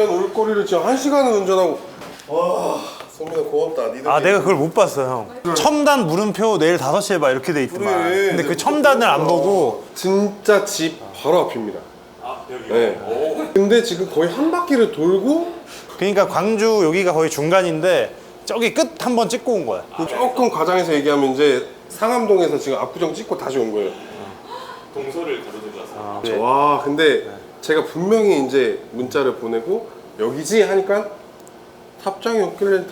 이런 올거리를 지금 1시간을 운전하고. 와, 성민아 고맙다. 니들 아 내가 그걸 못 봤어 형. 첨단 물음표 내일 5시에 봐 이렇게 돼 있더만. 그래, 근데 그 첨단을 안 보고. 진짜 집 바로 앞입니다. 아 여기. 네. 근데 지금 거의 한 바퀴를 돌고 그러니까 광주 여기가 거의 중간인데 저기 끝 한번 찍고 온 거야. 조금 과장해서 얘기하면 이제 상암동에서 지금 압구정 찍고 다시 온 거예요. 동서를 가로질러서. 아, 네. 와, 근데 제가 분명히 이제 문자를 보내고 여기지 하니까 탑장이 없길래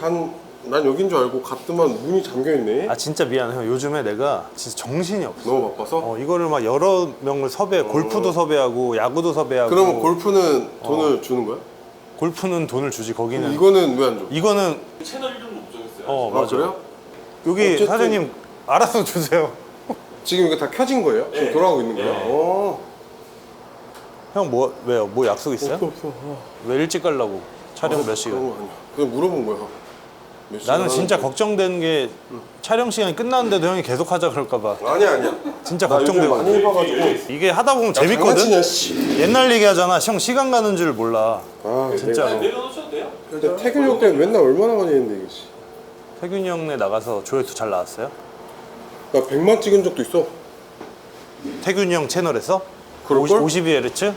난 여긴 줄 알고 갔더만 문이 잠겨있네. 아 진짜 미안해 형. 요즘에 내가 진짜 정신이 없어. 너무 바빠서? 이거를 막 여러 명을 골프도 섭외하고 야구도 섭외하고. 그러면 골프는 돈을 주는 거야? 골프는 돈을 주지. 거기는 이거는 왜 안 줘? 이거는 채널 이름 못 정했어요. 아, 맞아. 그래요? 여기 어쨌든- 사장님 알아서 주세요. 지금 이거 다 켜진 거예요? 지금 네. 돌아가고 있는 거예요? 네. 형 왜요? 뭐 약속 있어요? 없어. 왜 일찍 가려고? 촬영 몇 시간? 그런 거 아니야. 그냥 물어본 거야. 몇 시간 나는 진짜 하는지. 걱정되는 게 촬영 시간이 끝났는데도 형이 계속 하자 그럴까 봐 아니야. 진짜 나 요즘 걱정되고. 많이 해봐가지고. 이게 하다 보면 재밌거든? 장난치냐, 씨. 옛날 얘기하잖아. 형 시간 가는 줄 몰라. 아, 진짜로. 내려놓으셔도 돼요? 근데 태균이 때문에 맨날 얼마나 많이 했는데 이거 씨. 태균이 형네 나가서 조회수 잘 나왔어요? 나 100만 찍은 적도 있어. 태균이 형 채널에서? 그럴걸? 52Hz?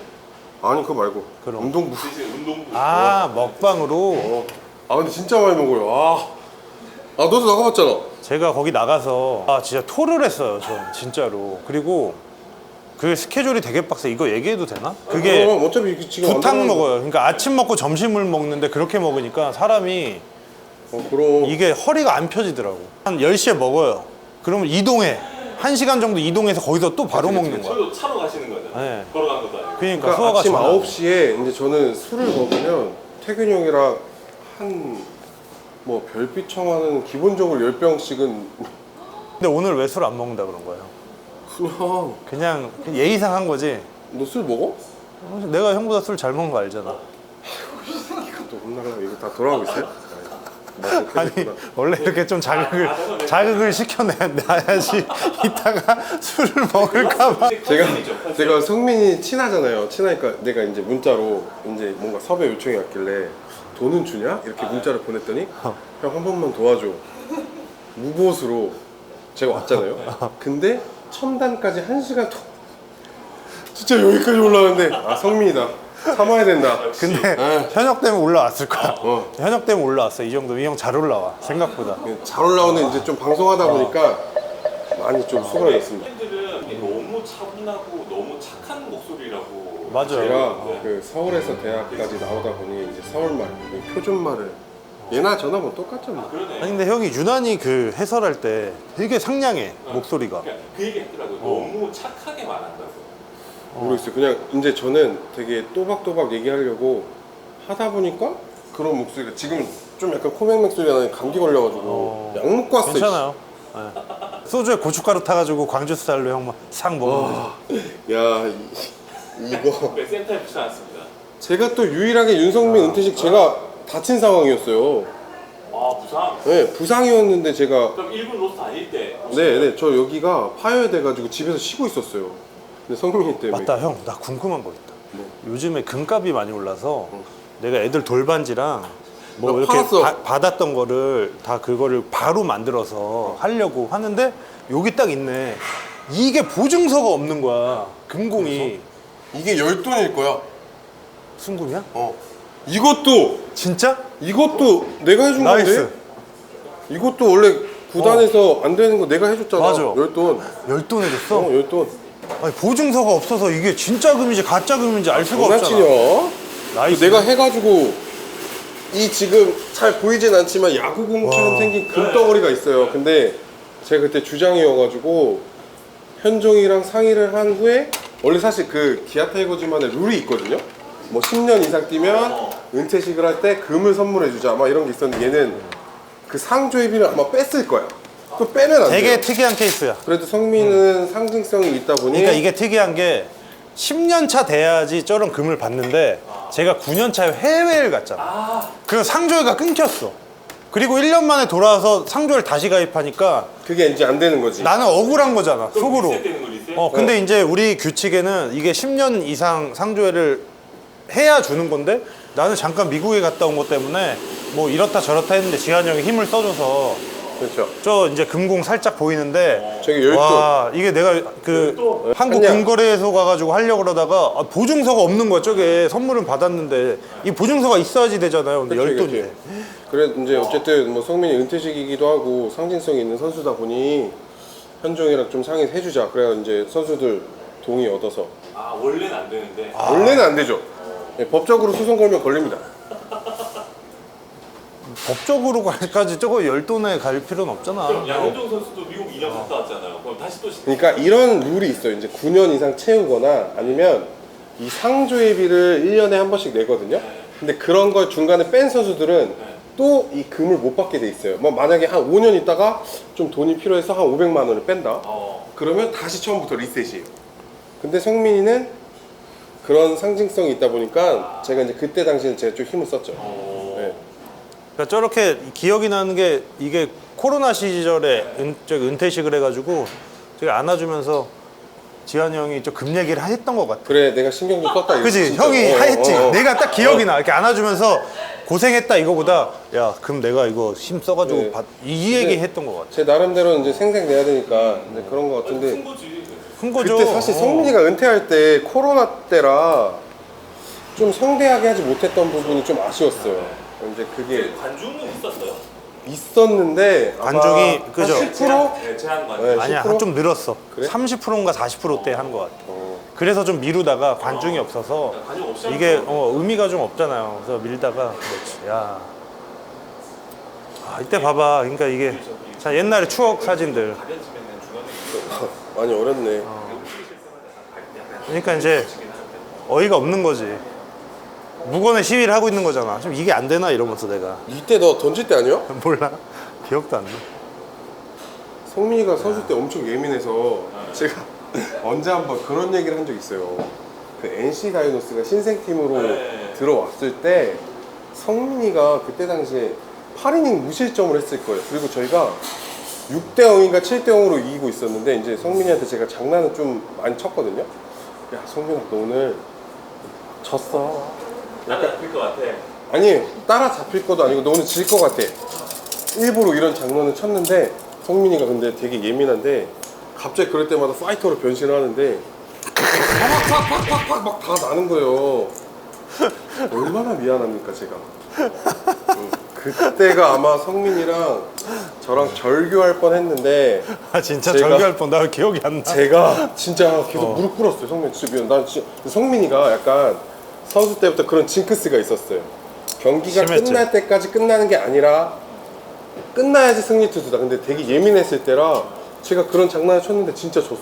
아니 그거 말고. 그럼. 운동부. 대신 운동부. 아 먹방으로. 아 근데 진짜 많이 먹어요. 아 너도 나가봤잖아. 제가 거기 나가서 진짜 토를 했어요. 전 진짜로. 그리고 그 스케줄이 되게 빡세. 이거 얘기해도 되나? 그게 그럼 어차피 이게 지금 안 2탕 나가는 먹어요. 그러니까 아침 먹고 점심을 먹는데 그렇게 먹으니까 사람이 거. 그럼. 이게 허리가 안 펴지더라고. 한 10시에 먹어요. 그러면 이동해. 1시간 정도 이동해서 거기서 또 바로 먹는 거야. 저도 차로 가시는 거잖아요. 네. 걸어간 것도 아니고. 그러니까 그러니까 소화가 아침 잘 안 돼. 9시에 이제 저는 술을 먹으면 태균이 형이랑 한 뭐 별빛 청하는 기본적으로 10병씩은 근데 오늘 왜 술 안 먹는다 그런 거예요? 그냥 그냥 예의상 한 거지. 너 술 먹어? 내가 형보다 술 잘 먹는 거 알잖아. 또 혼나가려고 이거 다 돌아가고 있어요? 아니 원래 이렇게 좀 자극을 시켜놔야지 이따가 술을 먹을까 봐. 제가 성민이 친하잖아요. 친하니까 내가 이제 문자로 이제 뭔가 섭외 요청이 왔길래 돈은 주냐? 이렇게 문자를 보냈더니 형 한 번만 도와줘. 무보수로 제가 왔잖아요. 근데 첨단까지 1시간 진짜 여기까지 올라왔는데 성민이다. 참아야 된다. 근데 네. 현역 때문에 올라왔을 거야. 어. 현역 때문에 올라왔어. 이 정도. 이 형 잘 올라와. 생각보다. 잘 올라오는 이제 좀 방송하다 보니까 많이 좀 수그러졌습니다. 팬들은 너무 차분하고 너무 착한 목소리라고. 맞아요. 제가 그 서울에서 대학까지 나오다 보니 이제 서울말, 표준말을 얘나 저나 뭐 똑같죠 뭐. 그러네. 아니 근데 형이 유난히 그 해설할 때 되게 상냥해. 목소리가. 그러니까 그 얘기 했더라고요. 너무 착하게 말한다고. 모르겠어요. 그냥 이제 저는 되게 또박또박 얘기하려고 하다 보니까 그런 목소리가 지금 좀 약간 코맹맹 소리가 나니 감기 걸려가지고 약 먹고 왔어요. 괜찮아요. 네. 소주에 고춧가루 타가지고 광주 스타일로 형 상 먹으면 되죠. 야 이거 네, 센터에 붙여놨습니다. 제가 또 유일하게 윤성민 은퇴식 제가 다친 상황이었어요. 아 부상. 네, 부상이었는데 제가 그럼 1군 로스 다닐 때. 네, 저 여기가 파열돼가지고 집에서 쉬고 있었어요. 근데 성민이 때문에. 맞다 형. 나 궁금한 거 있다. 뭐? 요즘에 금값이 많이 올라서 내가 애들 돌반지랑 뭐 나 이렇게 팔았어. 받았던 거를 다 그거를 바로 만들어서 하려고 하는데 여기 딱 있네. 이게 보증서가 없는 거야. 금공이. 이게 10돈일 거야. 순금이야? 이것도 이것도 내가 해준 나이스. 건데. 이것도 원래 구단에서 안 되는 거 내가 해줬잖아. 맞아. 10돈. 열돈 해줬어? 10돈. 아니 보증서가 없어서 이게 진짜 금인지 가짜 금인지 알 수가 없잖아. 장난치냐? 나이스. 내가 해가지고 이 지금 잘 보이진 않지만 야구공처럼 생긴 금덩어리가 있어요. 근데 제가 그때 주장이어가지고 현종이랑 상의를 한 후에 원래 사실 그 기아 타이거즈만의 룰이 있거든요. 뭐 10년 이상 뛰면 은퇴식을 할 때 금을 선물해주자 막 이런 게 있었는데 얘는 그 상조회비를 아마 뺐을 거야. 또 빼면 안 되게 돼요. 특이한 케이스야. 그래도 성민은 상징성이 있다 보니 그러니까 이게 특이한 게 10년 차 돼야지 저런 금을 받는데 제가 9년 차에 해외를 갔잖아. 그래서 상조회가 끊겼어. 그리고 1년 만에 돌아와서 상조회를 다시 가입하니까 그게 이제 안 되는 거지. 나는 억울한 거잖아. 속으로. 리셋되는 거 리셋? 근데 이제 우리 규칙에는 이게 10년 이상 상조회를 해야 주는 건데 나는 잠깐 미국에 갔다 온 것 때문에 뭐 이렇다 저렇다 했는데 지한이 형이 힘을 써줘서 그렇죠. 저 이제 금공 살짝 보이는데 저기 열두. 와 이게 내가 그 한국 한양. 금거래소 가가지고 하려고 그러다가 보증서가 없는 거야. 저게 선물은 받았는데 이 보증서가 있어야지 되잖아요. 근데 그치, 열돈이네. 그치. 그래 이제 어쨌든 뭐 성민이 은퇴식이기도 하고 상징성이 있는 선수다 보니 현종이랑 좀 상의 해주자. 그래야 이제 선수들 동의 얻어서. 아 원래는 안 되는데. 원래는 안 되죠. 예, 법적으로 소송 걸면 걸립니다. 법적으로까지 저거 열돈에 갈 필요는 없잖아. 그럼 양현종 선수도 미국 2년 갔다 왔잖아요. 그럼 다시 또 그러니까 이런 룰이 있어요. 이제 9년 이상 채우거나 아니면 이 상조회비를 1년에 한 번씩 내거든요. 근데 그런 걸 중간에 뺀 선수들은 또 이 금을 못 받게 돼 있어요. 뭐 만약에 한 5년 있다가 좀 돈이 필요해서 한 500만 원을 뺀다. 그러면 다시 처음부터 리셋이에요. 근데 성민이는 그런 상징성이 있다 보니까 제가 이제 그때 당시에 제가 좀 힘을 썼죠. 네. 그러니까 저렇게 기억이 나는 게 이게 코로나 시절에 은퇴식을 해가지고 제가 안아주면서 지한이 형이 좀 금 얘기를 했던 것 같아. 그래 내가 신경 좀 썼다. 이거 그지? 진짜. 형이 했지. 어. 내가 딱 기억이 나. 이렇게 안아주면서 고생했다 이거보다 야 금 내가 이거 힘 써가지고 네. 이 얘기 했던 것 같아. 제 나름대로 이제 생색 내야 되니까 이제 그런 것 같은데 큰 거지. 큰 거죠. 그때 사실 성민이가 은퇴할 때 코로나 때라 좀 성대하게 하지 못했던 부분이 좀 아쉬웠어요. 이제 그게 관중은 있었어요. 있었는데 아마 관중이, 한 그죠? 10%? 네, 제한 관중. 네. 아니야 10%? 좀 늘었어. 그래? 30%인가 40%대 한 것 같아. 그래서 좀 미루다가 관중이 없어서 관중 없이 이게 하는 거. 의미가 좀 없잖아요. 그래서 밀다가 그렇지. 야. 이때 봐봐. 그러니까 이게 자 옛날에 추억 사진들. 많이 어렵네. 그러니까 이제 어이가 없는 거지. 무건의 시위를 하고 있는 거잖아. 좀 이게 안 되나 이러면서 내가 이때 너 던질 때 아니야? 몰라. 기억도 안 나. 성민이가 선수 때 엄청 예민해서 제가 언제 한번 그런 얘기를 한 적 있어요. 그 NC 다이노스가 신생팀으로 네. 들어왔을 때 성민이가 그때 당시에 8이닝 무실점을 했을 거예요. 그리고 저희가 6대 0인가 7대 0으로 이기고 있었는데 이제 성민이한테 제가 장난을 좀 많이 쳤거든요. 야 성민아 너 오늘 졌어. 나는 잡힐 것 같아. 아니 따라 잡힐 것도 아니고 너 오늘 질 것 같아. 일부러 이런 장난을 쳤는데 성민이가 근데 되게 예민한데 갑자기 그럴 때마다 파이터로 변신을 하는데 팍팍팍팍팍 막 다 나는 거예요. 얼마나 미안합니까 제가. 그때가 아마 성민이랑 저랑 절교할 뻔했는데 아 진짜 제가- 절교할 뻔. 나 기억이 안 나. 제가 진짜 계속 무릎 꿇었어요. 성민 진짜 미안. 난 진짜 성민이가 약간 선수 때부터 그런 징크스가 있었어요. 경기가 심했지. 끝날 때까지 끝나는 게 아니라 끝나야지 승리 투수다. 근데 되게 예민했을 때라 제가 그런 장난을 쳤는데 진짜 졌어.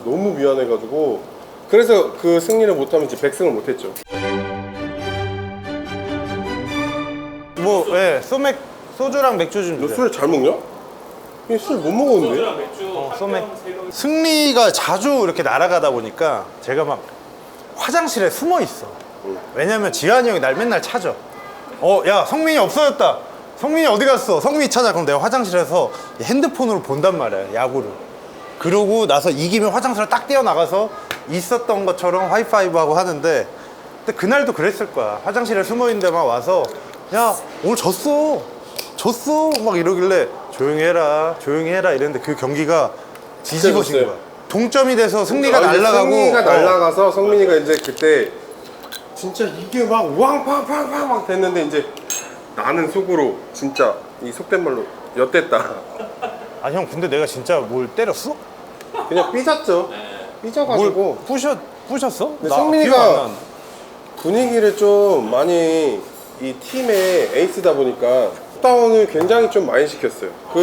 너무 미안해가지고 그래서 그 승리를 못하면 이제 100승을 못했죠. 뭐 예, 소주랑 맥주 좀 너 주세요. 술 잘 먹냐? 술 못 먹었는데? 소주랑 맥주 소맥. 한 병, 세 병. 승리가 자주 이렇게 날아가다 보니까 제가 막 화장실에 숨어 있어. 왜냐면 지한이 형이 날 맨날 찾아. 야 성민이 없어졌다. 성민이 어디 갔어? 성민이 찾아. 그럼 내가 화장실에서 핸드폰으로 본단 말이야 야구를. 그러고 나서 이기면 화장실을 딱 뛰어나가서 있었던 것처럼 하이파이브하고 하는데 근데 그날도 그랬을 거야. 화장실에 숨어 있는데 막 와서 야 오늘 졌어 막 이러길래 조용히 해라 이랬는데 그 경기가 뒤집어진 졌어요. 거야. 동점이 돼서 승리가 이제 날아가고 승리가 날아가서 성민이가 이제 그때 진짜 이게 막 왕팡팡팡 막 됐는데 이제 나는 속으로 진짜 이 속된 말로 엿됐다. 아 형 근데 내가 진짜 뭘 때렸어? 그냥 삐졌죠. 삐져가지고 뭘 부셨어? 근데 나 성민이가- 기억 안 나는데. 분위기를 좀 많이 이 팀의 에이스다 보니까 다운을 굉장히 좀 많이 시켰어요. 또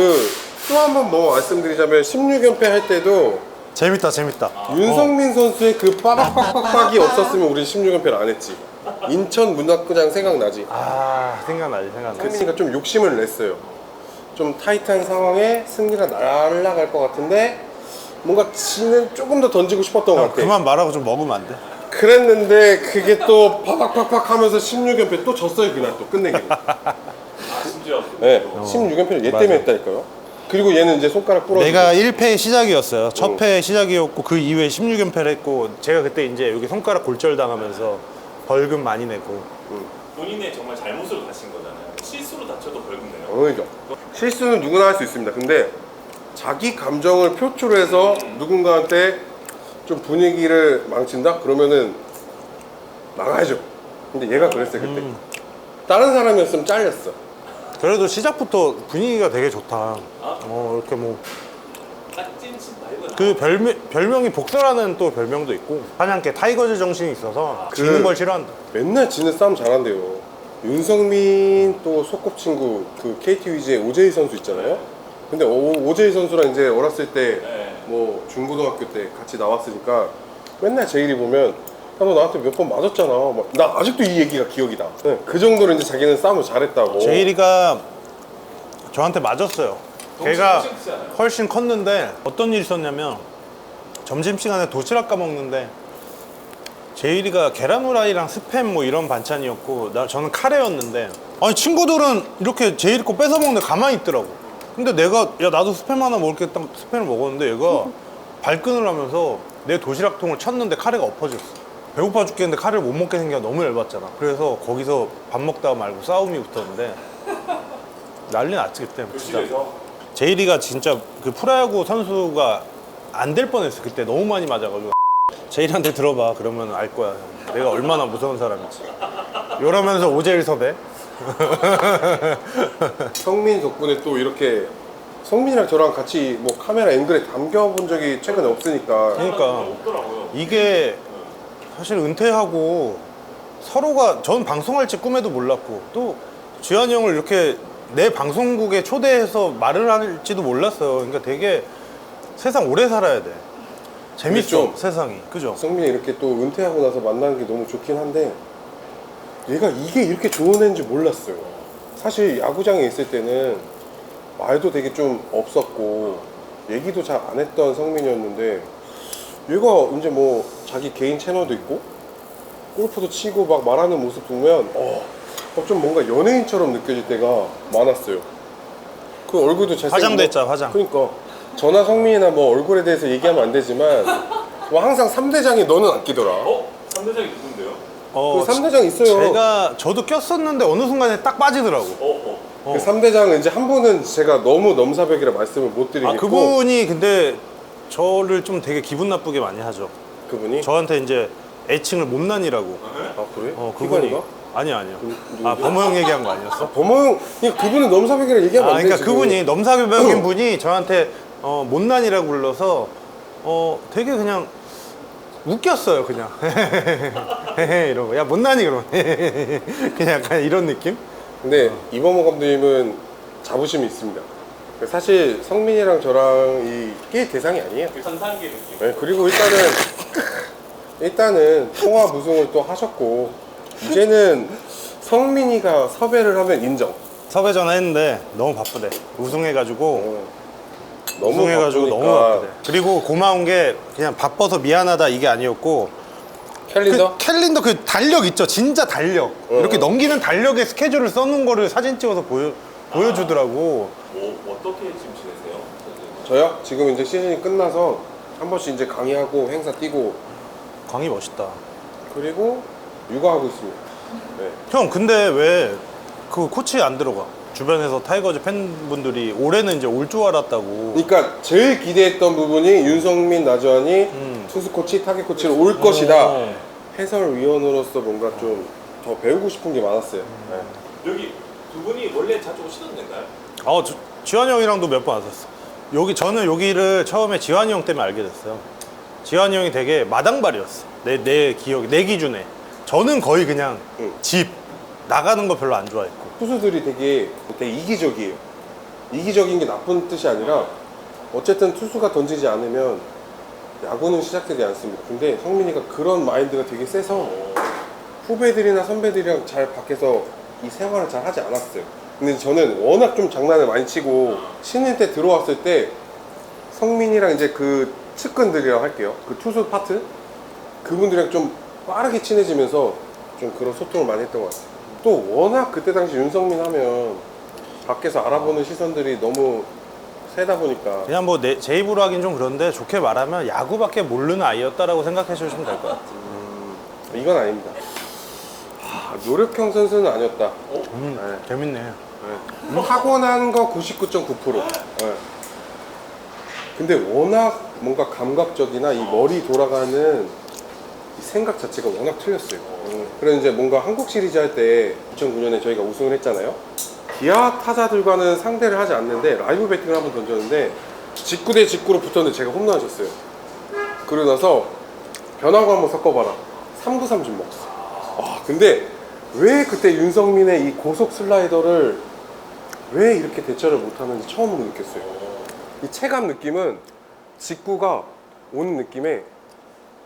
한 번 뭐 말씀드리자면 16연패 할 때도 재밌다 윤성민 선수의 그 빠박박박박이 없었으면 우리 16연패를 안 했지. 인천 문학구장 생각나지? 생각나지 성민이가 좀 욕심을 냈어요. 좀 타이트한 상황에 승리가 날아갈 것 같은데 뭔가 지는 조금 더 던지고 싶었던 것 형 같아. 그만 말하고 좀 먹으면 안 돼? 그랬는데 그게 또 파박팍팍 하면서 16연패 또 졌어요. 그날 또 끝내기로. 아 심지어. 네, 16연패를 얘 맞아. 때문에 했다니까요. 그리고 얘는 이제 손가락 부러지고 내가 1패의 시작이었어요. 첫 패의 시작이었고 그 이후에 16연패를 했고 제가 그때 이제 여기 손가락 골절 당하면서 벌금 많이 내고 본인의 정말 잘못으로 다친 거잖아요. 실수로 다쳐도 벌금 내요. 그죠. 실수는 누구나 할 수 있습니다. 근데 자기 감정을 표출해서 누군가한테 좀 분위기를 망친다? 그러면은 나가야죠. 근데 얘가 그랬어요 그때. 다른 사람이었으면 잘렸어. 그래도 시작부터 분위기가 되게 좋다. 이렇게 뭐 딱진 친다 이건. 그 별명이 복서라는 또 별명도 있고 사냥개 타이거즈 정신이 있어서 그- 지는 걸 싫어한다. 맨날 지는 싸움 잘한대요. 윤성민 또 소꿉친구 그 KT 위즈의 오재희 선수 있잖아요. 근데 오재희 선수랑 이제 어렸을 때 네. 뭐 중고등학교 때 같이 나왔으니까 맨날 제일이 보면 야, 너 나한테 몇 번 맞았잖아. 막, 나 아직도 이 얘기가 기억이 나. 네, 그 정도로 이제 자기는 싸움을 잘했다고. 제일이가 저한테 맞았어요. 걔가 훨씬 크잖아요. 훨씬 컸는데 어떤 일이 있었냐면 점심시간에 도시락 까먹는데 제일이가 계란 후라이랑 스팸 뭐 이런 반찬이었고 저는 카레였는데 아니 친구들은 이렇게 제일이 거 뺏어 먹는데 가만히 있더라고. 근데 내가 야 나도 스팸 하나 먹을게 딱 스팸을 먹었는데 얘가 발끈을 하면서 내 도시락통을 쳤는데 카레가 엎어졌어. 배고파 죽겠는데 카레를 못 먹게 생겨 너무 열받잖아. 그래서 거기서 밥 먹다가 말고 싸움이 붙었는데 난리 났지 그때. 진짜. 교실에서 제일이가 진짜 그 프로야구 선수가 안 될 뻔했어. 그때 너무 많이 맞아가지고. 제일한테 들어봐. 그러면 알 거야. 내가 얼마나 무서운 사람인지. 이러면서 오재일 섭외. 성민 덕분에 또 이렇게 성민이랑 저랑 같이 뭐 카메라 앵글에 담겨본 적이 최근에 없으니까 그러니까 없더라고요. 이게 사실 은퇴하고 서로가 전 방송할지 꿈에도 몰랐고 또 지환이 형을 이렇게 내 방송국에 초대해서 말을 할지도 몰랐어요. 그러니까 되게 세상 오래 살아야 돼. 재밌어 좀 세상이. 그죠? 성민이 이렇게 또 은퇴하고 나서 만나는 게 너무 좋긴 한데 얘가 이게 이렇게 좋은 애인지 몰랐어요. 사실 야구장에 있을 때는 말도 되게 좀 없었고 얘기도 잘 안 했던 성민이었는데 얘가 이제 뭐 자기 개인 채널도 있고 골프도 치고 막 말하는 모습 보면 좀 뭔가 연예인처럼 느껴질 때가 많았어요. 그 얼굴도 잘생기고 화장도 했잖아, 화장. 그러니까 저나 성민이나 뭐 얼굴에 대해서 얘기하면 안 되지만 뭐 항상 3대장이 너는 안 끼더라. 3대장이 누군데요? 그 3대장 있어요. 저도 꼈었는데 어느 순간에 딱 빠지더라고. 그 3대장은 이제 한 분은 제가 너무 넘사벽이라 말씀을 못 드리겠고 그분이 근데 저를 좀 되게 기분 나쁘게 많이 하죠. 그분이 저한테 이제 애칭을 못난이라고. 아 그래? 그분이. 희관이가? 아니요. 누군데? 범호 형 얘기한 거 아니었어? 범호형 그분은 넘사벽이라 얘기하면 안 돼. 그러니까 지금. 그분이 넘사벽인 분이 저한테 못난이라고 불러서 되게 그냥 웃겼어요. 그냥 이러고 야 못난이 그러면 그냥 약간 이런 느낌? 근데 이범호 감독님은 자부심이 있습니다. 사실 성민이랑 저랑 낄 대상이 아니에요. 그 산산기 느낌. 네, 그리고 일단은 통합 우승을 또 하셨고 이제는 성민이가 섭외를 하면 인정. 섭외 전화했는데 너무 바쁘대. 우승해가지고 너무 우승해가지고 바쁘니까. 너무 바쁘대. 그리고 고마운 게 그냥 바빠서 미안하다 이게 아니었고 캘린더? 그 캘린더 그 달력 있죠. 진짜 달력. 이렇게 넘기는 달력에 스케줄을 써놓은 거를 사진 찍어서 보여주더라고. 뭐 어떻게 지금 지내세요? 저요? 지금 이제 시즌이 끝나서 한 번씩 이제 강의하고 행사 뛰고 광희 멋있다. 그리고 육아하고 있습니다. 네. 형 근데 왜 그 코치 안 들어가? 주변에서 타이거즈 팬분들이 올해는 이제 올 줄 알았다고. 그러니까 제일 기대했던 부분이 윤성민, 나주환이 투수 코치, 타겟 코치로 올 것이다. 해설위원으로서 뭔가 좀 더 배우고 싶은 게 많았어요. 네. 여기 두 분이 원래 자주 오시던 데인가요? 지환이 형이랑도 몇 번 왔었어. 저는 여기를 처음에 지환이 형 때문에 알게 됐어요. 지환이 형이 되게 마당발이었어. 내 기억에, 내 기준에. 저는 거의 그냥 집 나가는 거 별로 안 좋아했고. 투수들이 되게 이기적이에요. 이기적인 게 나쁜 뜻이 아니라 어쨌든 투수가 던지지 않으면 야구는 시작되지 않습니다. 근데 성민이가 그런 마인드가 되게 세서 후배들이나 선배들이랑 잘 밖에서 이 생활을 잘 하지 않았어요. 근데 저는 워낙 좀 장난을 많이 치고 신인 때 들어왔을 때 성민이랑 이제 그 측근들이라고 할게요. 그 투수 파트 그분들이랑 좀 빠르게 친해지면서 좀 그런 소통을 많이 했던 것 같아요. 또 워낙 그때 당시 윤성민 하면 밖에서 알아보는 시선들이 너무 세다 보니까 그냥 제 입으로 하긴 좀 그런데 좋게 말하면 야구밖에 모르는 아이였다라고 생각해 주시면 될 것 같아요. 이건 아닙니다. 노력형 선수는 아니었다. 재밌네. 타고난 거 99.9%. 네. 근데 워낙 뭔가 감각적이나 이 머리 돌아가는 이 생각 자체가 워낙 틀렸어요. 그래서 이제 뭔가 한국 시리즈 할 때 2009년에 저희가 우승을 했잖아요. 기아 타자들과는 상대를 하지 않는데 라이브 배팅을 한번 던졌는데 직구 대 직구로 붙었는데 제가 홈런을 쳤어요. 그러고 나서 변화구 한번 섞어봐라. 3구 3진 먹었어. 근데 왜 그때 윤성민의 이 고속 슬라이더를 왜 이렇게 대처를 못하는지 처음으로 느꼈어요. 이 체감 느낌은 직구가 오는 느낌에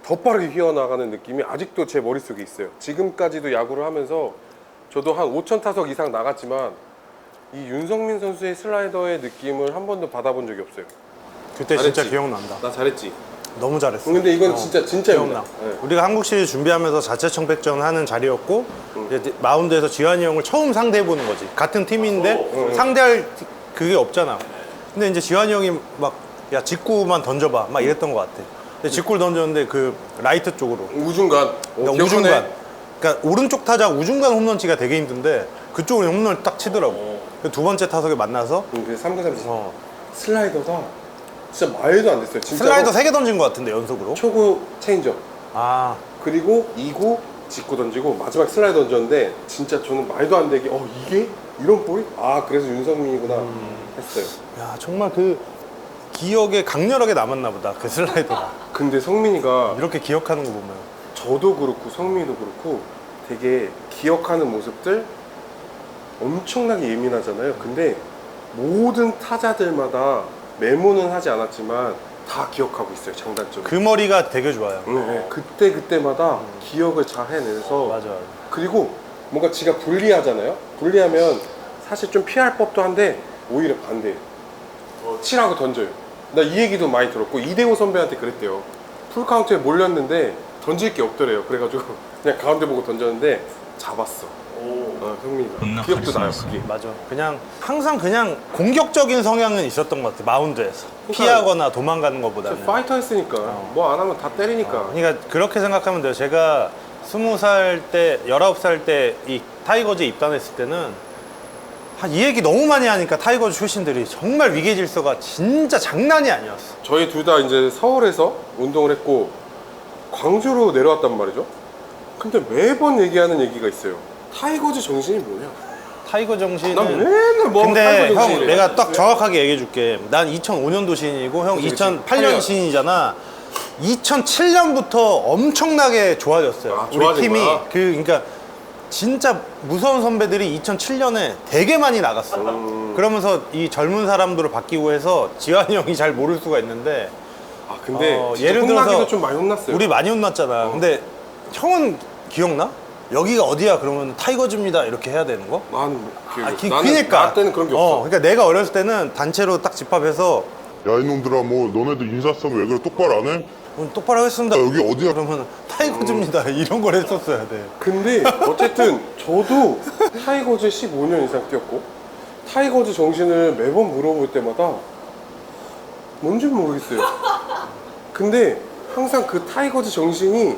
더 빠르게 휘어나가는 느낌이 아직도 제 머릿속에 있어요. 지금까지도 야구를 하면서 저도 한 5천 타석 이상 나갔지만 이 윤성민 선수의 슬라이더의 느낌을 한 번도 받아본 적이 없어요. 그때 잘했지? 진짜 기억난다. 나 잘했지? 너무 잘했어. 근데 이건 진짜입니다. 기억나. 네. 우리가 한국 시리즈 준비하면서 자체 청백전 하는 자리였고 이제 마운드에서 지환이 형을 처음 상대해 보는 거지. 같은 팀인데 상대할 그게 없잖아. 근데 이제 지환이 형이 막 야 직구만 던져봐 막 이랬던 것 같아. 근데 직구를 던졌는데 그 라이트 쪽으로. 우중간. 그러니까 우중간. 그러니까 오른쪽 타자 우중간 홈런치가 되게 힘든데 그쪽으로 홈런을 딱 치더라고. 두 번째 타석에 만나서 그 3구 3진 슬라이더가 진짜 말도 안 됐어요. 진짜로. 슬라이더 3개 던진 것 같은데 연속으로. 초구 체인지업 아 그리고 2구 직구 던지고 마지막 슬라이더 던졌는데 진짜 저는 말도 안 되게 이게? 이런 볼이? 그래서 윤성민이구나 했어요. 야 정말 그 기억에 강렬하게 남았나 보다 그 슬라이더가. 근데 성민이가 이렇게 기억하는 거 보면 저도 그렇고 성민이도 그렇고 되게 기억하는 모습들 엄청나게 예민하잖아요. 근데 모든 타자들마다 메모는 하지 않았지만 다 기억하고 있어요. 장단점. 그 머리가 되게 좋아요. 네, 그때마다 기억을 잘 해내서 맞아. 그리고 뭔가 지가 불리하잖아요. 불리하면 사실 좀 피할 법도 한데 오히려 반대예요. 치라고 던져요. 나 이 얘기도 많이 들었고 이대호 선배한테 그랬대요. 풀카운트에 몰렸는데 던질 게 없더래요. 그래가지고 그냥 가운데 보고 던졌는데 잡았어. 형민이가 기억도 나요. 그게. 맞아. 그냥 항상 그냥 공격적인 성향은 있었던 것 같아. 마운드에서 피하거나 도망가는 것보다는. 파이터 했으니까 뭐 안 하면 다 때리니까. 그러니까 그렇게 생각하면 돼요. 제가 20살 때, 19살 때 이 타이거즈에 입단했을 때는 이 얘기 너무 많이 하니까 타이거즈 출신들이 정말 위계 질서가 진짜 장난이 아니었어. 저희 둘 다 이제 서울에서 운동을 했고 광주로 내려왔단 말이죠. 근데 매번 얘기하는 얘기가 있어요. 타이거즈 정신이 뭐냐? 타이거 정신은 난 맨날 뭐 근데 타이거 정신이래. 형 내가 딱 정확하게 얘기해 줄게. 난 2005년도 신인이고 형 그치, 2008년 신인이잖아. 2007년부터 엄청나게 좋아졌어요. 우리 좋아진 팀이 거야? 그러니까 진짜 무서운 선배들이 2007년에 되게 많이 나갔어. 그러면서 이 젊은 사람들을 바뀌고 해서 지환이 형이 잘 모를 수가 있는데 근데 진짜 예를 들어서 혼나기도 좀 많이 혼났어요. 우리 많이 혼났잖아. 근데 형은 기억나? 여기가 어디야? 그러면 타이거즈입니다. 이렇게 해야 되는 거? 나는 나는 그니까. 나 때는 그런 게 없어. 그러니까 내가 어렸을 때는 단체로 딱 집합해서 야 이놈들아 뭐 너네들 인사성 왜 그래 똑바로 안 해? 똑바로 하겠습니다. 야, 여기 어디야? 그러면 타이거즈입니다. 이런 걸 했었어야 돼. 근데 어쨌든 저도 타이거즈 15년 이상 뛰었고 타이거즈 정신을 매번 물어볼 때마다 뭔지 모르겠어요. 근데 항상 그 타이거즈 정신이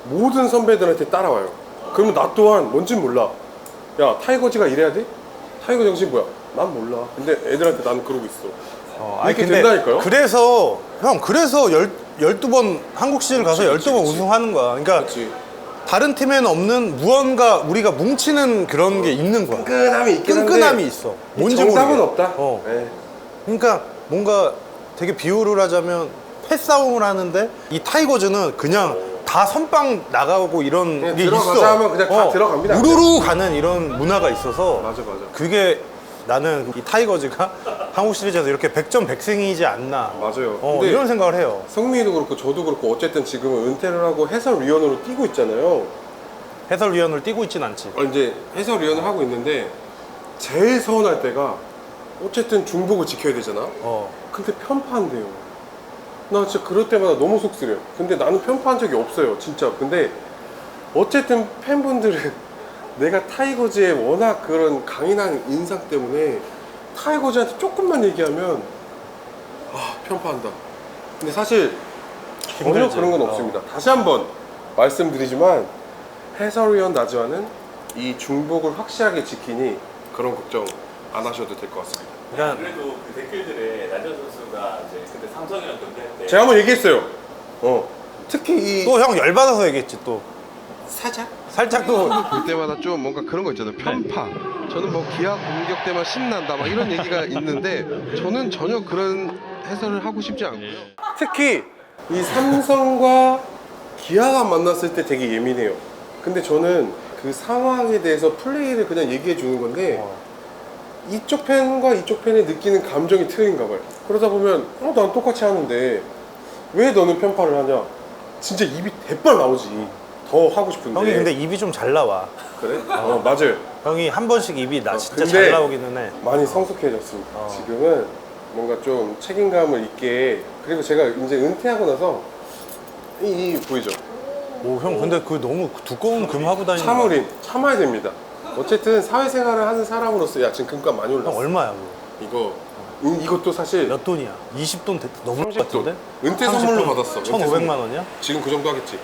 모든 선배들한테 따라와요. 그러면 나 또한 뭔지 몰라. 야 타이거즈가 이래야 돼? 타이거 정신 뭐야? 난 몰라. 근데 애들한테 난 그러고 있어. 이렇게 근데 된다니까요? 그래서 12번 한국 시리즈 가서 12번 우승하는 거야. 그러니까 그렇지. 다른 팀에는 없는 무언가 우리가 뭉치는 그런 게 있는 거야. 끈끈함이 있긴 한데 끈끈함이 있어. 뭔지 정답은 모르게. 없다. 네. 그러니까 뭔가 되게 비유를 하자면 패싸움을 하는데 이 타이거즈는 그냥 다 선빵 나가고 이런 그냥 게 들어가자 있어. 하면 그냥 다 들어갑니다. 우르르 가는 이런 문화가 있어서 맞아. 그게 나는 이 타이거즈가 한국 시리즈에서 이렇게 100점 100승이지 않나. 맞아요. 근데 이런 생각을 해요. 성민이도 그렇고 저도 그렇고 어쨌든 지금은 은퇴를 하고 해설위원으로 뛰고 있잖아요. 해설위원을 뛰고 있진 않지. 이제 해설위원을 하고 있는데 제일 서운할 때가 어쨌든 중복을 지켜야 되잖아. 근데 편파한대요. 나 진짜 그럴 때마다 너무 속쓰려. 근데 나는 편파한 적이 없어요, 진짜. 근데 어쨌든 팬분들은 내가 타이거즈의 워낙 그런 강인한 인상 때문에 타이거즈한테 조금만 얘기하면 편파한다. 근데 사실 전혀 힘들지. 그런 건 없습니다. 다시 한번 말씀드리지만 해설위원 나지와는 이 중복을 확실하게 지키니 그런 걱정 안 하셔도 될 것 같습니다. 그러니까 그래도 그 댓글들에 나지원 선수가 이제 그때 삼성이랑 경기할 때 제가 한번 얘기했어요. 특히 이 또 형 열받아서 얘기했지 또 살짝 또 볼 때마다 좀 뭔가 그런 거 있잖아요. 편파. 저는 뭐 기아 공격 때만 신난다 막 이런 얘기가 있는데 저는 전혀 그런 해설을 하고 싶지 않고요. 특히 이 삼성과 기아가 만났을 때 되게 예민해요. 근데 저는 그 상황에 대해서 플레이를 그냥 얘기해 주는 건데 이쪽 팬과 이쪽 팬이 느끼는 감정이 틀린가 봐요. 그러다 보면 난 똑같이 하는데 왜 너는 편파를 하냐? 진짜 입이 대빨 나오지. 더 하고 싶은데. 형이 근데 입이 좀 잘 나와. 그래? 맞아요. 형이 한 번씩 입이 나 진짜 근데 잘 나오기는 해. 많이 성숙해졌습니다. 지금은 뭔가 좀 책임감을 있게. 그리고 제가 이제 은퇴하고 나서 이 보이죠? 오 형 근데 그 너무 두꺼운 금 하고 다니는 거 참아야 됩니다. 어쨌든 사회생활을 하는 사람으로서 야 지금 금값 많이 형 올랐어. 얼마야 그거? 이것도 사실 몇 돈이야? 20돈 넘을 것 30돈. 같은데? 은퇴 선물로 받았어. 1,500만 원이야? 지금 그 정도 하겠지.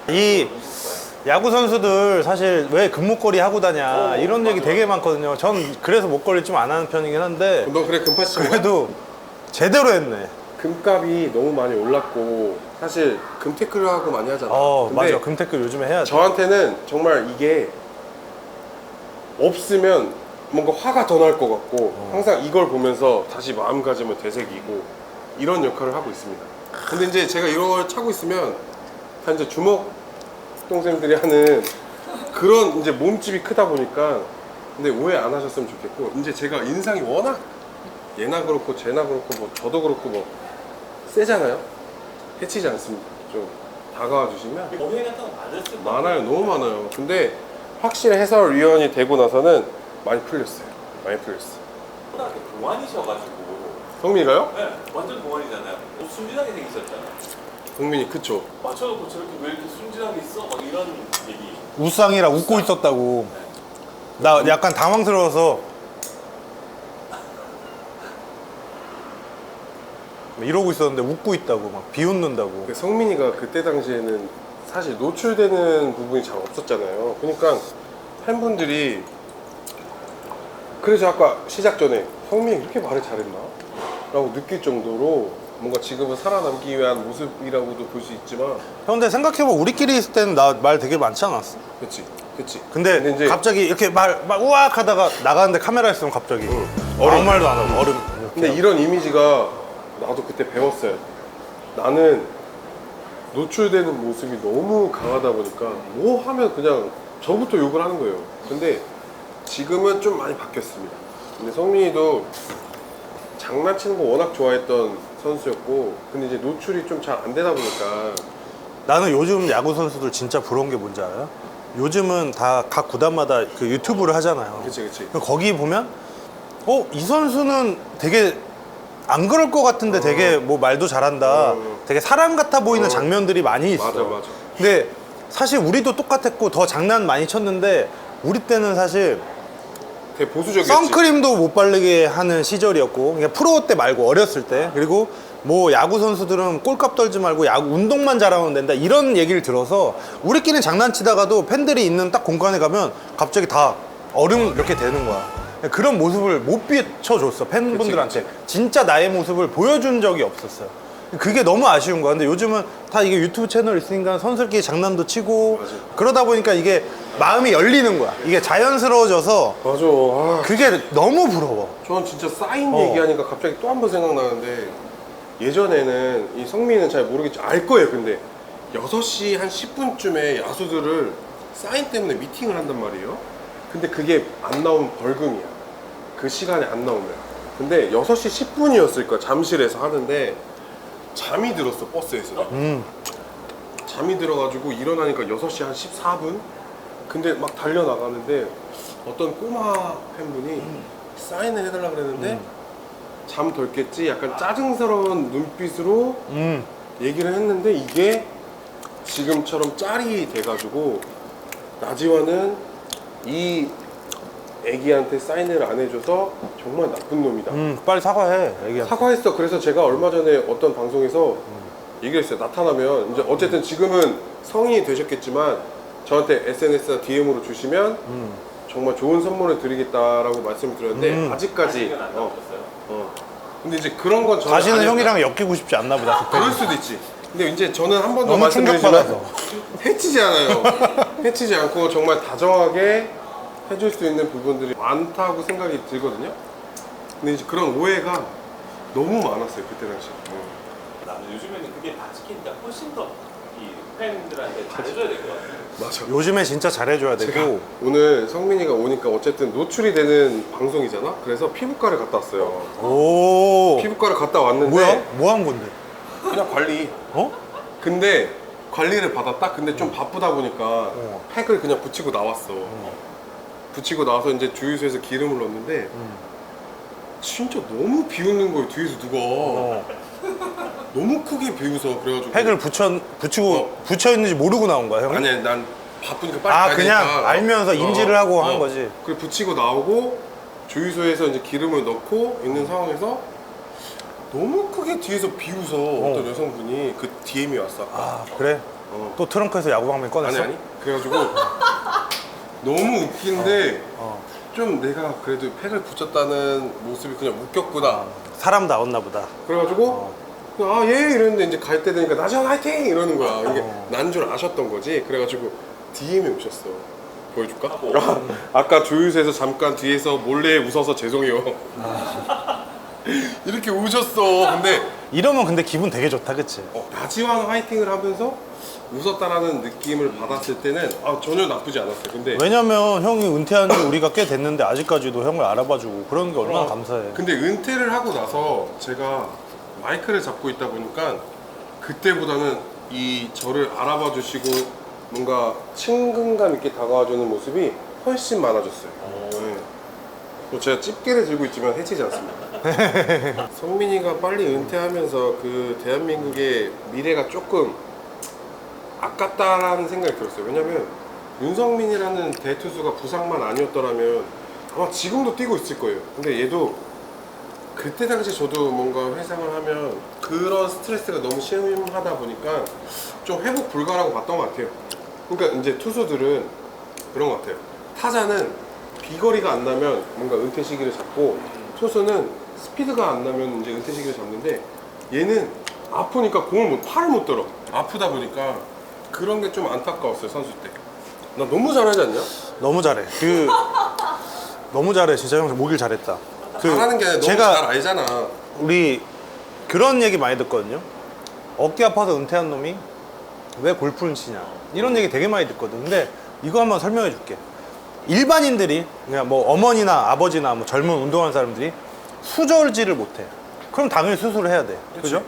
이 야구 선수들 사실 왜 금목걸이 하고 다냐 이런 얘기 되게 많거든요. 전 그래서 목걸이 좀 안 하는 편이긴 한데 너 그래 금파시 그래도 제대로 했네. 금값이 너무 많이 올랐고 사실 금테크를 하고 많이 하잖아. 근데 맞아. 금테크 요즘에 해야 돼. 저한테는 정말 이게 없으면 뭔가 화가 더 날 것 같고 항상 이걸 보면서 다시 마음가짐을 되새기고 이런 역할을 하고 있습니다. 근데 이제 제가 이런 걸 차고 있으면 다 이제 주먹 동생들이 하는 그런 이제 몸집이 크다 보니까 근데 오해 안 하셨으면 좋겠고 이제 제가 인상이 워낙 얘나 그렇고 쟤나 그렇고 뭐 저도 그렇고 뭐 세잖아요. 해치지 않습니다. 좀 다가와 주시면 오해 같은 거 많았을 거 많아요. 너무 많아요. 근데 확실히 해설위원이 되고 나서는 많이 풀렸어요. 많이 풀렸어. 초등학교 동안이셔가지고 성민이가요? 네, 완전 동안이잖아요. 순진하게 생기셨잖아요. 성민이 그쵸. 맞춰놓고 저렇게 왜 이렇게 순진하게 있어? 막 이런 얘기. 우상이라 웃고 있었다고. 나 약간 당황스러워서 이러고 있었는데 웃고 있다고 막 비웃는다고. 그 성민이가 그때 당시에는 사실 노출되는 부분이 잘 없었잖아요. 그러니까 팬분들이 그래서 아까 시작 전에 성민이 그렇게 말을 잘했나? 라고 느낄 정도로 뭔가 지금은 살아남기 위한 모습이라고도 볼 수 있지만 형 근데 생각해보면 우리끼리 있을 때는 나 말 되게 많지 않았어? 그치 근데 이제 갑자기 이렇게 막 우악 하다가 나가는데 카메라 있으면 갑자기 아무 말도 안 하고 얼음 이렇게 근데 하고. 이런 이미지가 나도 그때 배웠어요. 나는 노출되는 모습이 너무 강하다 보니까 뭐 하면 그냥 저부터 욕을 하는 거예요. 근데 지금은 좀 많이 바뀌었습니다. 근데 성민이도 장난치는 거 워낙 좋아했던 선수였고 근데 이제 노출이 좀 잘 안 되다 보니까 나는 요즘 야구 선수들 진짜 부러운 게 뭔지 알아요? 요즘은 다 각 구단마다 그 유튜브를 하잖아요. 그치 거기 보면 이 선수는 되게 안 그럴 것 같은데 되게 뭐 말도 잘한다. 되게 사람 같아 보이는 장면들이 많이 있어. 맞아 근데 사실 우리도 똑같았고 더 장난 많이 쳤는데 우리 때는 사실 되게 보수적이었지. 선크림도 못 바르게 하는 시절이었고 그냥 프로 때 말고 어렸을 때 그리고 뭐 야구 선수들은 꼴값 떨지 말고 야구 운동만 잘하면 된다 이런 얘기를 들어서 우리끼리는 장난치다가도 팬들이 있는 딱 공간에 가면 갑자기 다 얼음 이렇게 되는 거야. 그런 모습을 못 비춰줬어 팬분들한테. 진짜 나의 모습을 보여준 적이 없었어요. 그게 너무 아쉬운 거야. 근데 요즘은 다 이게 유튜브 채널 있으니까 선수들끼리 장난도 치고 맞아. 그러다 보니까 이게 마음이 열리는 거야. 이게 자연스러워져서 맞아. 그게 너무 부러워. 저는 진짜 사인 얘기하니까 갑자기 또 한 번 생각나는데 예전에는 이 성민이는 잘 모르겠지 알 거예요. 근데 6시 한 10분쯤에 야수들을 사인 때문에 미팅을 한단 말이에요. 근데 그게 안 나오면 벌금이야. 그 시간에 안 나오면. 근데 6시 10분이었을 거야. 잠실에서 하는데 잠이 들었어 버스에서. 잠이 들어가지고 일어나니까 6시 한 14분? 근데 막 달려나가는데 어떤 꼬마 팬분이 사인을 해달라 그랬는데 잠 덜 깼지 약간 짜증스러운 눈빛으로 얘기를 했는데 이게 지금처럼 짤이 돼가지고 나지와는 이 애기한테 사인을 안 해줘서 정말 나쁜 놈이다. 빨리 사과해. 애기한테. 사과했어. 그래서 제가 얼마 전에 어떤 방송에서 얘기를 했어요. 나타나면 이제 어쨌든 지금은 성인이 되셨겠지만 저한테 SNS나 DM으로 주시면 정말 좋은 선물을 드리겠다라고 말씀을 드렸는데 아직까지 아직은 안 나오셨어요? 근데 이제 그런 건 저는 다시는 안 했다. 형이랑 엮이고 싶지 않나 보다. 그럴 수도 있지. 근데 이제 저는 한 번 더 너무 말씀드리지만 충격받아서. 해치지 않아요. 해치지 않고 정말 다정하게 해줄 수 있는 부분들이 많다고 생각이 들거든요. 근데 이제 그런 오해가 너무 많았어요 그때 당시에. 나는 요즘에는 그게 다 지키니까 훨씬 더 이 팬들한테 잘해줘야 될 것 같아요. 맞아. 요즘에 진짜 잘해줘야 제가 되고. 오늘 성민이가 오니까 어쨌든 노출이 되는 방송이잖아. 그래서 피부과를 갔다 왔어요. 오. 피부과를 갔다 왔는데 뭐야? 뭐 한 건데? 그냥 관리. 어? 근데 관리를 받았다. 근데 좀 바쁘다 보니까 팩을 그냥 붙이고 나왔어. 붙이고 나와서 이제 주유소에서 기름을 넣었는데 진짜 너무 비웃는 거예요. 뒤에서 누가 너무 크게 비웃어. 그래가지고 팩을 붙이고 붙여 있는지 모르고 나온 거야, 형이? 아니 난 바쁘니까 빨리 아, 가야 그냥 되니까. 알면서 인지를 하고 한 거지. 그래 붙이고 나오고 주유소에서 이제 기름을 넣고 있는 상황에서 너무 크게 뒤에서 비웃어. 어떤 여성분이 그 DM이 왔어. 아까. 아, 그래? 어. 또 트렁크에서 야구방망이 꺼냈어? 아니 그래가지고 너무 웃긴데 좀 내가 그래도 팩을 붙였다는 모습이 그냥 웃겼구나. 사람 나왔나 보다. 그래가지고 아 예 이랬는데 이제 갈 때 되니까 나지원 화이팅 이러는 거야. 이게 난 줄 아셨던 거지. 그래가지고 DM이 오셨어. 보여줄까? 아까 주유소에서 잠깐 뒤에서 몰래 웃어서 죄송해요. 이렇게 우셨어. 근데 이러면 근데 기분 되게 좋다, 그치? 나지원 화이팅을 하면서 웃었다라는 느낌을 받았을 때는 전혀 나쁘지 않았어요. 근데 왜냐면 형이 은퇴한 지 우리가 꽤 됐는데 아직까지도 형을 알아봐주고 그런 게 얼마나 감사해. 근데 은퇴를 하고 나서 제가 마이크를 잡고 있다 보니까 그때보다는 이 저를 알아봐 주시고 뭔가 친근감 있게 다가와 주는 모습이 훨씬 많아졌어요. 네. 제가 집게를 들고 있지만 해치지 않습니다. 성민이가 빨리 은퇴하면서 그 대한민국의 미래가 조금 아깝다라는 생각이 들었어요. 왜냐면 윤성민이라는 대투수가 부상만 아니었더라면 아마 지금도 뛰고 있을 거예요. 근데 얘도 그때 당시 저도 뭔가 회상을 하면 그런 스트레스가 너무 심하다 보니까 좀 회복 불가라고 봤던 것 같아요. 그러니까 이제 투수들은 그런 것 같아요. 타자는 비거리가 안 나면 뭔가 은퇴 시기를 잡고 투수는 스피드가 안 나면 이제 은퇴 시기를 잡는데 얘는 아프니까 팔을 못 들어. 아프다 보니까 그런 게 좀 안타까웠어요, 선수 때. 나 너무 잘하지 않냐? 너무 잘해. 너무 잘해. 진짜 형 모길 잘했다. 잘하는 게 아니라 너무 제가 잘 알잖아. 우리 그런 얘기 많이 듣거든요. 어깨 아파서 은퇴한 놈이 왜 골프를 치냐 이런 얘기 되게 많이 듣거든. 근데 이거 한번 설명해 줄게. 일반인들이 그냥 뭐 어머니나 아버지나 뭐 젊은 운동하는 사람들이 수절지를 못해. 그럼 당연히 수술을 해야 돼. 그죠?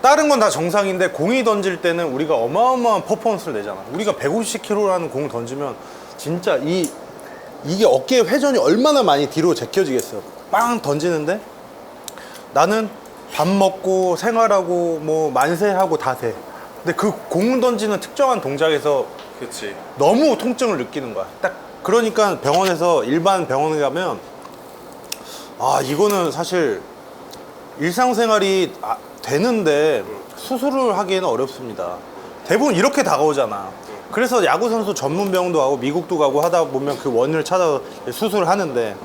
다른 건 다 정상인데 공이 던질 때는 우리가 어마어마한 퍼포먼스를 내잖아. 우리가 150kg라는 공을 던지면 진짜 이게 어깨 회전이 얼마나 많이 뒤로 제껴지겠어. 빵 던지는데 나는 밥 먹고 생활하고 뭐 만세하고 다 돼. 근데 그 공 던지는 특정한 동작에서 그렇지. 너무 통증을 느끼는 거야. 딱 그러니까 병원에서 일반 병원에 가면 이거는 사실 일상생활이 되는데 수술을 하기에는 어렵습니다. 대부분 이렇게 다가오잖아. 그래서 야구선수 전문 병원도 가고 미국도 가고 하다 보면 그 원인을 찾아서 수술을 하는데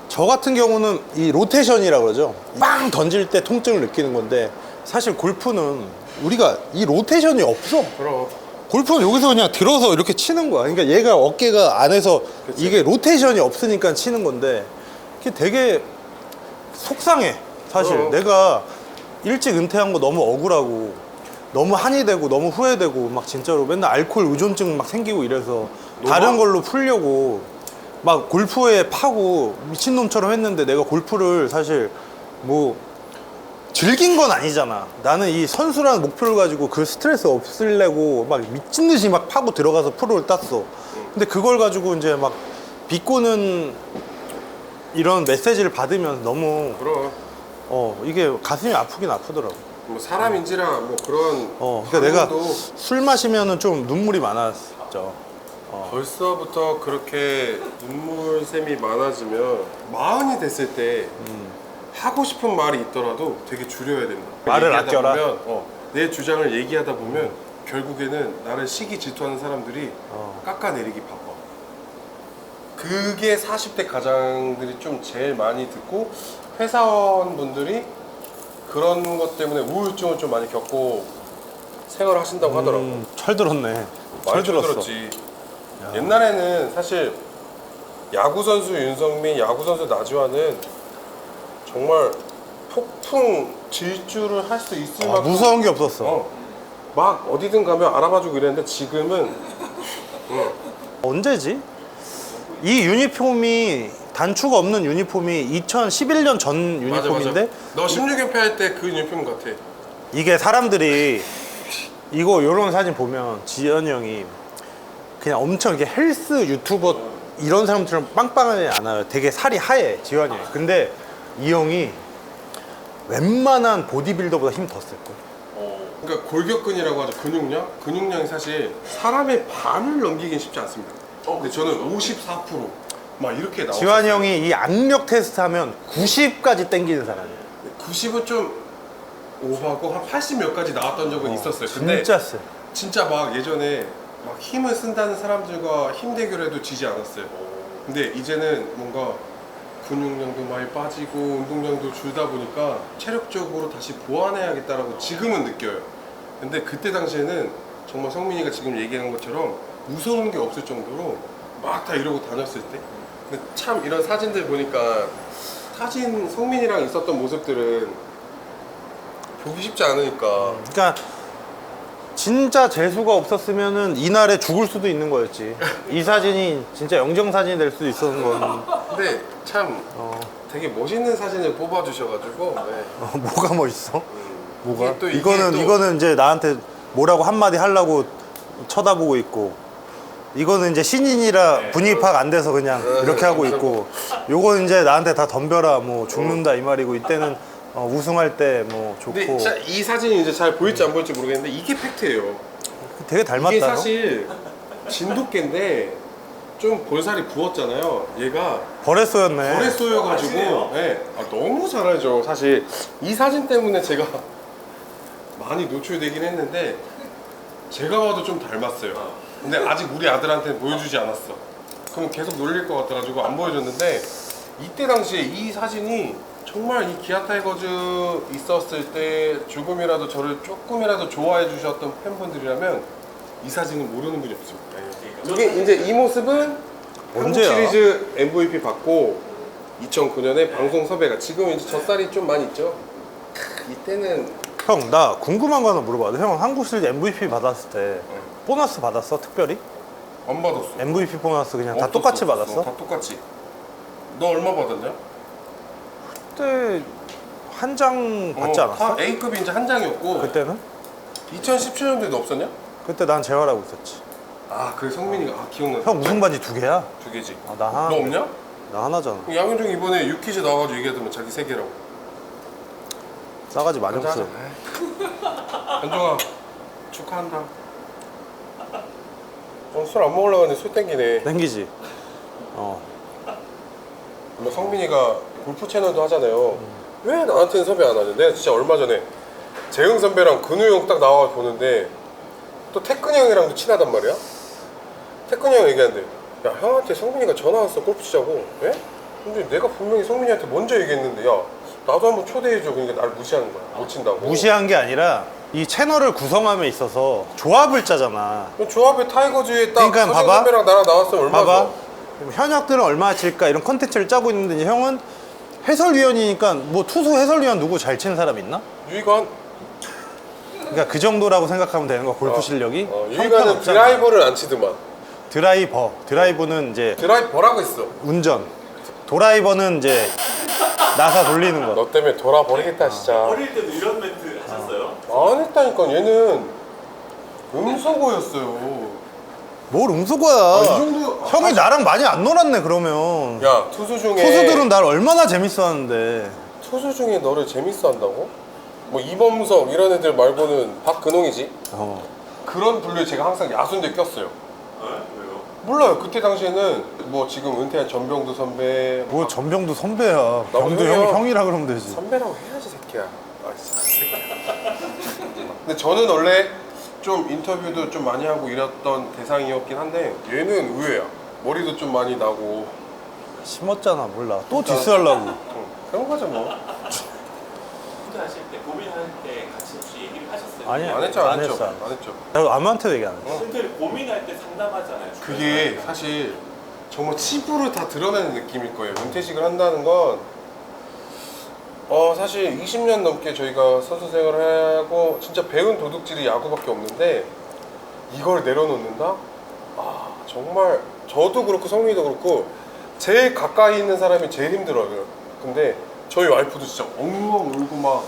저 같은 경우는 이 로테이션이라고 그러죠. 빵 던질 때 통증을 느끼는 건데 사실 골프는 우리가 이 로테이션이 없어. 그럼. 골프는 여기서 그냥 들어서 이렇게 치는 거야. 그러니까 얘가 어깨가 안에서 이게 로테이션이 없으니까 치는 건데 이게 되게 속상해. 사실 내가 일찍 은퇴한 거 너무 억울하고 너무 한이 되고 너무 후회되고 막 진짜로 맨날 알코올 의존증 막 생기고 이래서 다른 걸로 풀려고 막 골프에 파고 미친놈처럼 했는데 내가 골프를 사실 뭐 즐긴 건 아니잖아. 나는 이 선수라는 목표를 가지고 그 스트레스 없애려고 막 미친 듯이 막 파고 들어가서 프로를 땄어. 근데 그걸 가지고 이제 막 비꼬는 이런 메시지를 받으면 너무 그럼. 이게 가슴이 아프긴 아프더라고. 뭐 사람인지라 뭐 그런. 그러니까 내가 반응도 술 마시면은 좀 눈물이 많았죠. 벌써부터 그렇게 눈물샘이 많아지면 마흔이 됐을 때 하고 싶은 말이 있더라도 되게 줄여야 된다. 말을 얘기하다 아껴라? 보면, 내 주장을 얘기하다 보면 결국에는 나를 시기 질투하는 사람들이 깎아내리기 바빠. 그게 40대 가장들이 좀 제일 많이 듣고 회사원분들이 그런 것 때문에 우울증을 좀 많이 겪고 생활을 하신다고 하더라고. 철 들었네. 철 많이 들었어. 들었지. 옛날에는 사실 야구선수 윤성민, 야구선수 나주환은 정말 폭풍 질주를 할 수 있을 만큼 무서운 게 없었어. 막 어디든 가면 알아봐주고 이랬는데 지금은 언제지? 이 유니폼이 단추가 없는 유니폼이 2011년 전 유니폼인데 너 16연패 할 때 그 유니폼 같아. 이게 사람들이 이거 요런 사진 보면 지현이 형이 그냥 엄청 이렇게 헬스 유튜버 이런 사람처럼 빵빵하지 않아요. 되게 살이 하얘 지현이 형이. 근데 이 형이 웬만한 보디빌더보다 힘 더 셌고. 그러니까 골격근이라고 하죠. 근육량? 근육량이 사실 사람의 반을 넘기긴 쉽지 않습니다. 근데 저는 54%막 이렇게 나왔어요. 지환이 형이 이 악력 테스트 하면 90까지 땡기는 사람이에요. 90은 좀 오버하고 한 80 몇 가지 나왔던 적은 있었어요. 근데 진짜 세. 진짜 막 예전에 막 힘을 쓴다는 사람들과 힘 대결해도 지지 않았어요. 근데 이제는 뭔가 근육량도 많이 빠지고 운동량도 줄다 보니까 체력적으로 다시 보완해야겠다라고 지금은 느껴요. 근데 그때 당시에는 정말 성민이가 지금 얘기한 것처럼 무서운 게 없을 정도로 막 다 이러고 다녔을 때. 근데 참 이런 사진들 보니까 사진 성민이랑 있었던 모습들은 보기 쉽지 않으니까. 그러니까 진짜 재수가 없었으면은 이날에 죽을 수도 있는 거였지. 이 사진이 진짜 영정 사진이 될 수도 있었는 건. 근데 참 되게 멋있는 사진을 뽑아주셔가지고 네. 뭐가 멋있어? 뭐가? 이게 또 이게 이거는 이제 나한테 뭐라고 한마디 하려고 쳐다보고 있고, 이거는 이제 신인이라 분위기 파악 안 돼서 그냥 이렇게 하고 있고, 요거는 이제 나한테 다 덤벼라 뭐 죽는다 이 말이고, 이때는 우승할 때 뭐 좋고. 근데 진짜 이 사진이 이제 잘 보일지 안 보일지 모르겠는데 이게 팩트예요. 되게 닮았다. 이게 너? 사실 진돗개인데 좀 볼살이 부었잖아요. 얘가 벌에 쏘였네. 벌에 쏘여가지고 네. 너무 잘 알죠. 사실 이 사진 때문에 제가 많이 노출되긴 했는데 제가 봐도 좀 닮았어요. 근데 아직 우리 아들한테는 보여주지 않았어. 그럼 계속 놀릴 것 같아가지고 안 보여줬는데 이때 당시에 이 사진이 정말 이 기아 타이거즈 있었을 때 조금이라도 저를 조금이라도 좋아해 주셨던 팬분들이라면 이 사진은 모르는 분이 없습니다. 이게 이제 이 모습은 한국 언제야? 시리즈 MVP 받고 2009년에 방송 섭외가 지금 이제 젖살이 좀 많이 있죠. 이때는 형, 나 궁금한 거 하나 물어봐도 형 한국 시리즈 MVP 받았을 때 보너스 받았어? 특별히? 안 받았어. MVP 보너스 그냥 다 없었어, 똑같이 없었어. 받았어? 다 똑같이. 너 얼마 받았냐? 그때 한 장 받지 않았어? A급이 이제 한 장이었고 그때는? 2017년도에도 없었냐? 그때 난 재활하고 있었지. 아, 그 성민이가 기억나. 형 우승 반지 2개야? 두 개지. 아, 나 하나. 너 없냐? 나 하나잖아. 양현종 이번에 유키즈 나와가지고 얘기하더만 자기 세 개라고. 싸가지 많이 없어. 현종아 축하한다. 술 안 먹으려고 하는데 술 땡기네. 땡기지. 뭐 성민이가 골프 채널도 하잖아요. 왜 나한테는 섭외 안 하냐? 내가 진짜 얼마 전에 재흥 선배랑 근우 형 딱 나와 보는데 또 태근이 형이랑도 친하단 말이야. 태근이 형 얘기하는데 야 형한테 성민이가 전화 왔어 골프 치자고. 왜? 근데 내가 분명히 성민이한테 먼저 얘기했는데 야 나도 한번 초대해줘. 그러니까 나를 무시하는 거야. 못 친다고. 무시한 게 아니라 이 채널을 구성함에 있어서 조합을 짜잖아. 그럼 조합에 타이거즈에 딱 그러니까 서진 봐봐. 선배랑 나랑 나왔으면 얼마나 봐봐. 좋아. 현역들은 얼마나 칠까 이런 컨텐츠를 짜고 있는데 이제 형은 해설위원이니까 뭐 투수 해설위원 누구 잘 치는 사람 있나? 유희관. 그러니까 그 정도라고 생각하면 되는 거야 골프 실력이. 유희관은 형편없잖아. 드라이버를 안 치더만. 드라이버는 이제 드라이버라고 있어. 운전, 도라이버는 이제 나사 돌리는 거. 너 때문에 돌아버리겠다 진짜. 어릴 때도 이런 멘트 하셨어요? 안 했다니까. 얘는 음소거였어요. 뭘 음소거야. 이 정도. 형이 나랑 많이 안 놀았네 그러면. 야 투수 중에 투수들은 날 얼마나 재밌어 하는데. 투수 중에 너를 재밌어 한다고? 뭐 이범석 이런 애들 말고는 박근홍이지. 그런 분류에 제가 항상 야수인데 꼈어요. 네? 왜요? 몰라요. 그때 당시에는 뭐 지금 은퇴한 전병두 선배. 뭐 전병도 선배야. 나보다 병도 형이야. 형이라 그러면 되지. 선배라고 해야지 새끼야. 아 진짜 새끼야. 근데 저는 원래 좀 인터뷰도 좀 많이 하고 이랬던 대상이었긴 한데 얘는 의외야. 머리도 좀 많이 나고. 심었잖아. 몰라. 또 디스하려고. 그런 거죠 뭐. 투자하실 때 고민할 때 같이 혹시 얘기를 하셨어요? 아니, 안 했죠. 안 했어. 안 했죠. 나 아무한테도 얘기 안 했어. 실제로 고민할 때 상담하잖아요. 그게 사실 정말 치부를 다 드러내는 느낌일 거예요. 은퇴식을 한다는 건 사실 20년 넘게 저희가 선수 생활을 하고 진짜 배운 도둑질이 야구밖에 없는데 이걸 내려놓는다? 정말 저도 그렇고 성민이도 그렇고 제일 가까이 있는 사람이 제일 힘들어요. 근데 저희 와이프도 진짜 엉엉 울고 막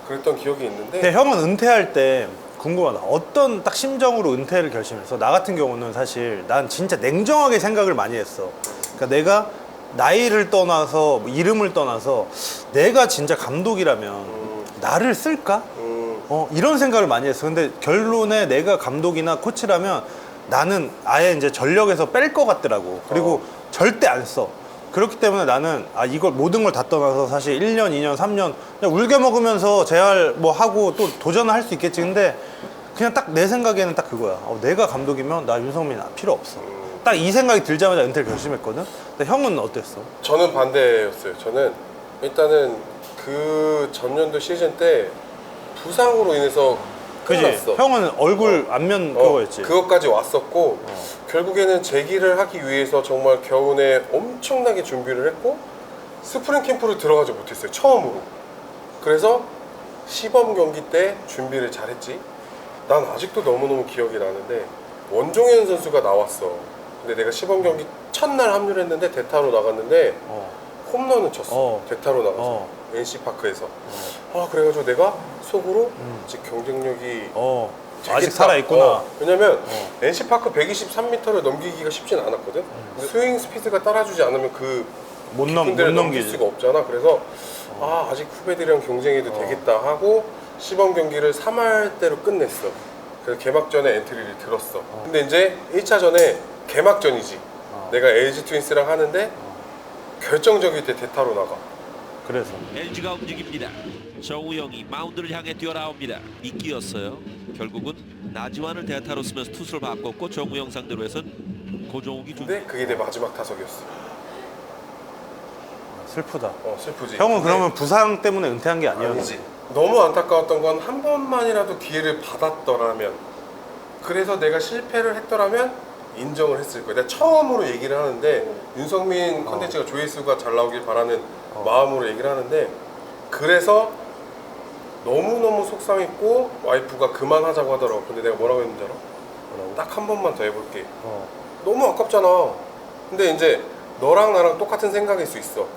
그랬던 기억이 있는데 근데 형은 은퇴할 때 궁금하다. 어떤 딱 심정으로 은퇴를 결심했어? 나 같은 경우는 사실 난 진짜 냉정하게 생각을 많이 했어. 그러니까 내가 나이를 떠나서 뭐 이름을 떠나서 내가 진짜 감독이라면 나를 쓸까? 이런 생각을 많이 했어. 근데 결론에 내가 감독이나 코치라면 나는 아예 이제 전력에서 뺄 것 같더라고. 그리고 절대 안 써. 그렇기 때문에 나는 이걸 모든 걸 다 떠나서 사실 1년, 2년, 3년 그냥 울게 먹으면서 재활 뭐 하고 또 도전을 할 수 있겠지. 근데 그냥 딱 내 생각에는 딱 그거야. 내가 감독이면 나 윤성민 필요 없어. 딱 이 생각이 들자마자 은퇴를 결심했거든. 근데 형은 어땠어? 저는 반대였어요. 저는 일단은 그 전년도 시즌 때 부상으로 인해서 그지? 끝났어. 형은 얼굴 안면 그거였지. 그것까지 왔었고 결국에는 재기를 하기 위해서 정말 겨우내 엄청나게 준비를 했고 스프링 캠프를 들어가지 못했어요. 처음으로. 그래서 시범 경기 때 준비를 잘했지. 난 아직도 너무너무 기억이 나는데 원종현 선수가 나왔어. 근데 내가 시범 경기 첫날 합류를 했는데 대타로 나갔는데 홈런을 쳤어. 대타로 나가서 NC파크에서. 그래가지고 내가 속으로 아직 경쟁력이 아직 살아있구나. 왜냐면 NC파크 123m를 넘기기가 쉽진 않았거든. 스윙 스피드가 따라주지 않으면 그 못 핀들을 넘길 넘기지. 수가 없잖아. 그래서 아직 후배들이랑 경쟁해도 되겠다 하고 시범 경기를 3할대로 끝냈어. 그래서 개막전에 엔트리를 들었어. 근데 이제 1차전에 개막전이지. 내가 LG 트윈스랑 하는데 결정적일 때 대타로 나가. 그래서 LG가 움직입니다. 정우영이 마운드를 향해 뛰어나옵니다. 미끼였어요. 결국은 나지완을 대타로 쓰면서 투수를 바꿨고 정우영 상대로 해선 고종욱이 좀 근데 그게 내 마지막 타석이었어. 슬프다. 슬프지. 형은 근데 그러면 부상 때문에 은퇴한 게 아니었지? 아니지. 너무 안타까웠던 건 한 번만이라도 기회를 받았더라면, 그래서 내가 실패를 했더라면 인정을 했을 거야. 내가 처음으로 얘기를 하는데 윤성민 컨텐츠가 조회수가 잘 나오길 바라는 마음으로 얘기를 하는데, 그래서 너무너무 속상했고 와이프가 그만하자고 하더라고. 근데 내가 뭐라고 했는지 알아? 딱 한 번만 더 해볼게. 너무 아깝잖아. 근데 이제 너랑 나랑 똑같은 생각일 수 있어.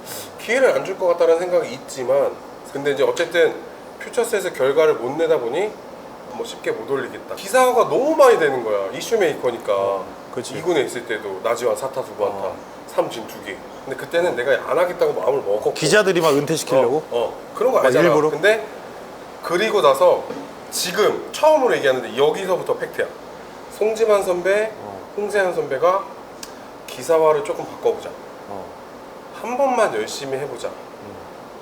기회를 안 줄 것 같다는 생각이 있지만, 근데 이제 어쨌든 퓨처스에서 결과를 못 내다 보니 뭐 쉽게 못 올리겠다. 기사가 너무 많이 되는 거야. 이슈 메이커니까. 그치. 2군에 있을 때도 나지완 4타 2안타 3진 2개. 근데 그때는 내가 안 하겠다고 마음을 먹었고, 기자들이 막 은퇴시키려고? 그런 거 아니잖아. 일부러? 근데 그리고 나서 지금 처음으로 얘기하는데 여기서부터 팩트야. 송지만 선배, 홍세한 선배가 기사화를 조금 바꿔보자. 한 번만 열심히 해보자.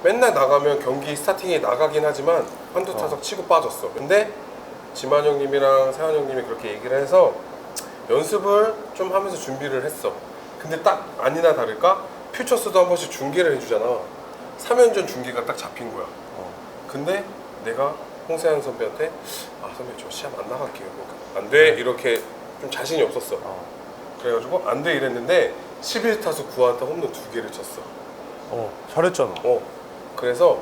맨날 나가면 경기 스타팅에 나가긴 하지만 한두 타석 치고 빠졌어. 근데 지만 형님이랑 세환 형님이 그렇게 얘기를 해서 연습을 좀 하면서 준비를 했어. 근데 딱 아니나 다를까 퓨처스도 한 번씩 중계를 해주잖아. 3연전 중계가 딱 잡힌 거야. 근데 내가 홍세환 선배한테 선배 저 시합 안 나갈게요. 안 돼. 이렇게 좀 자신이 없었어. 그래가지고 안 돼 이랬는데 11타수 9안타 홈런 2개를 쳤어. 잘했잖아. 그래서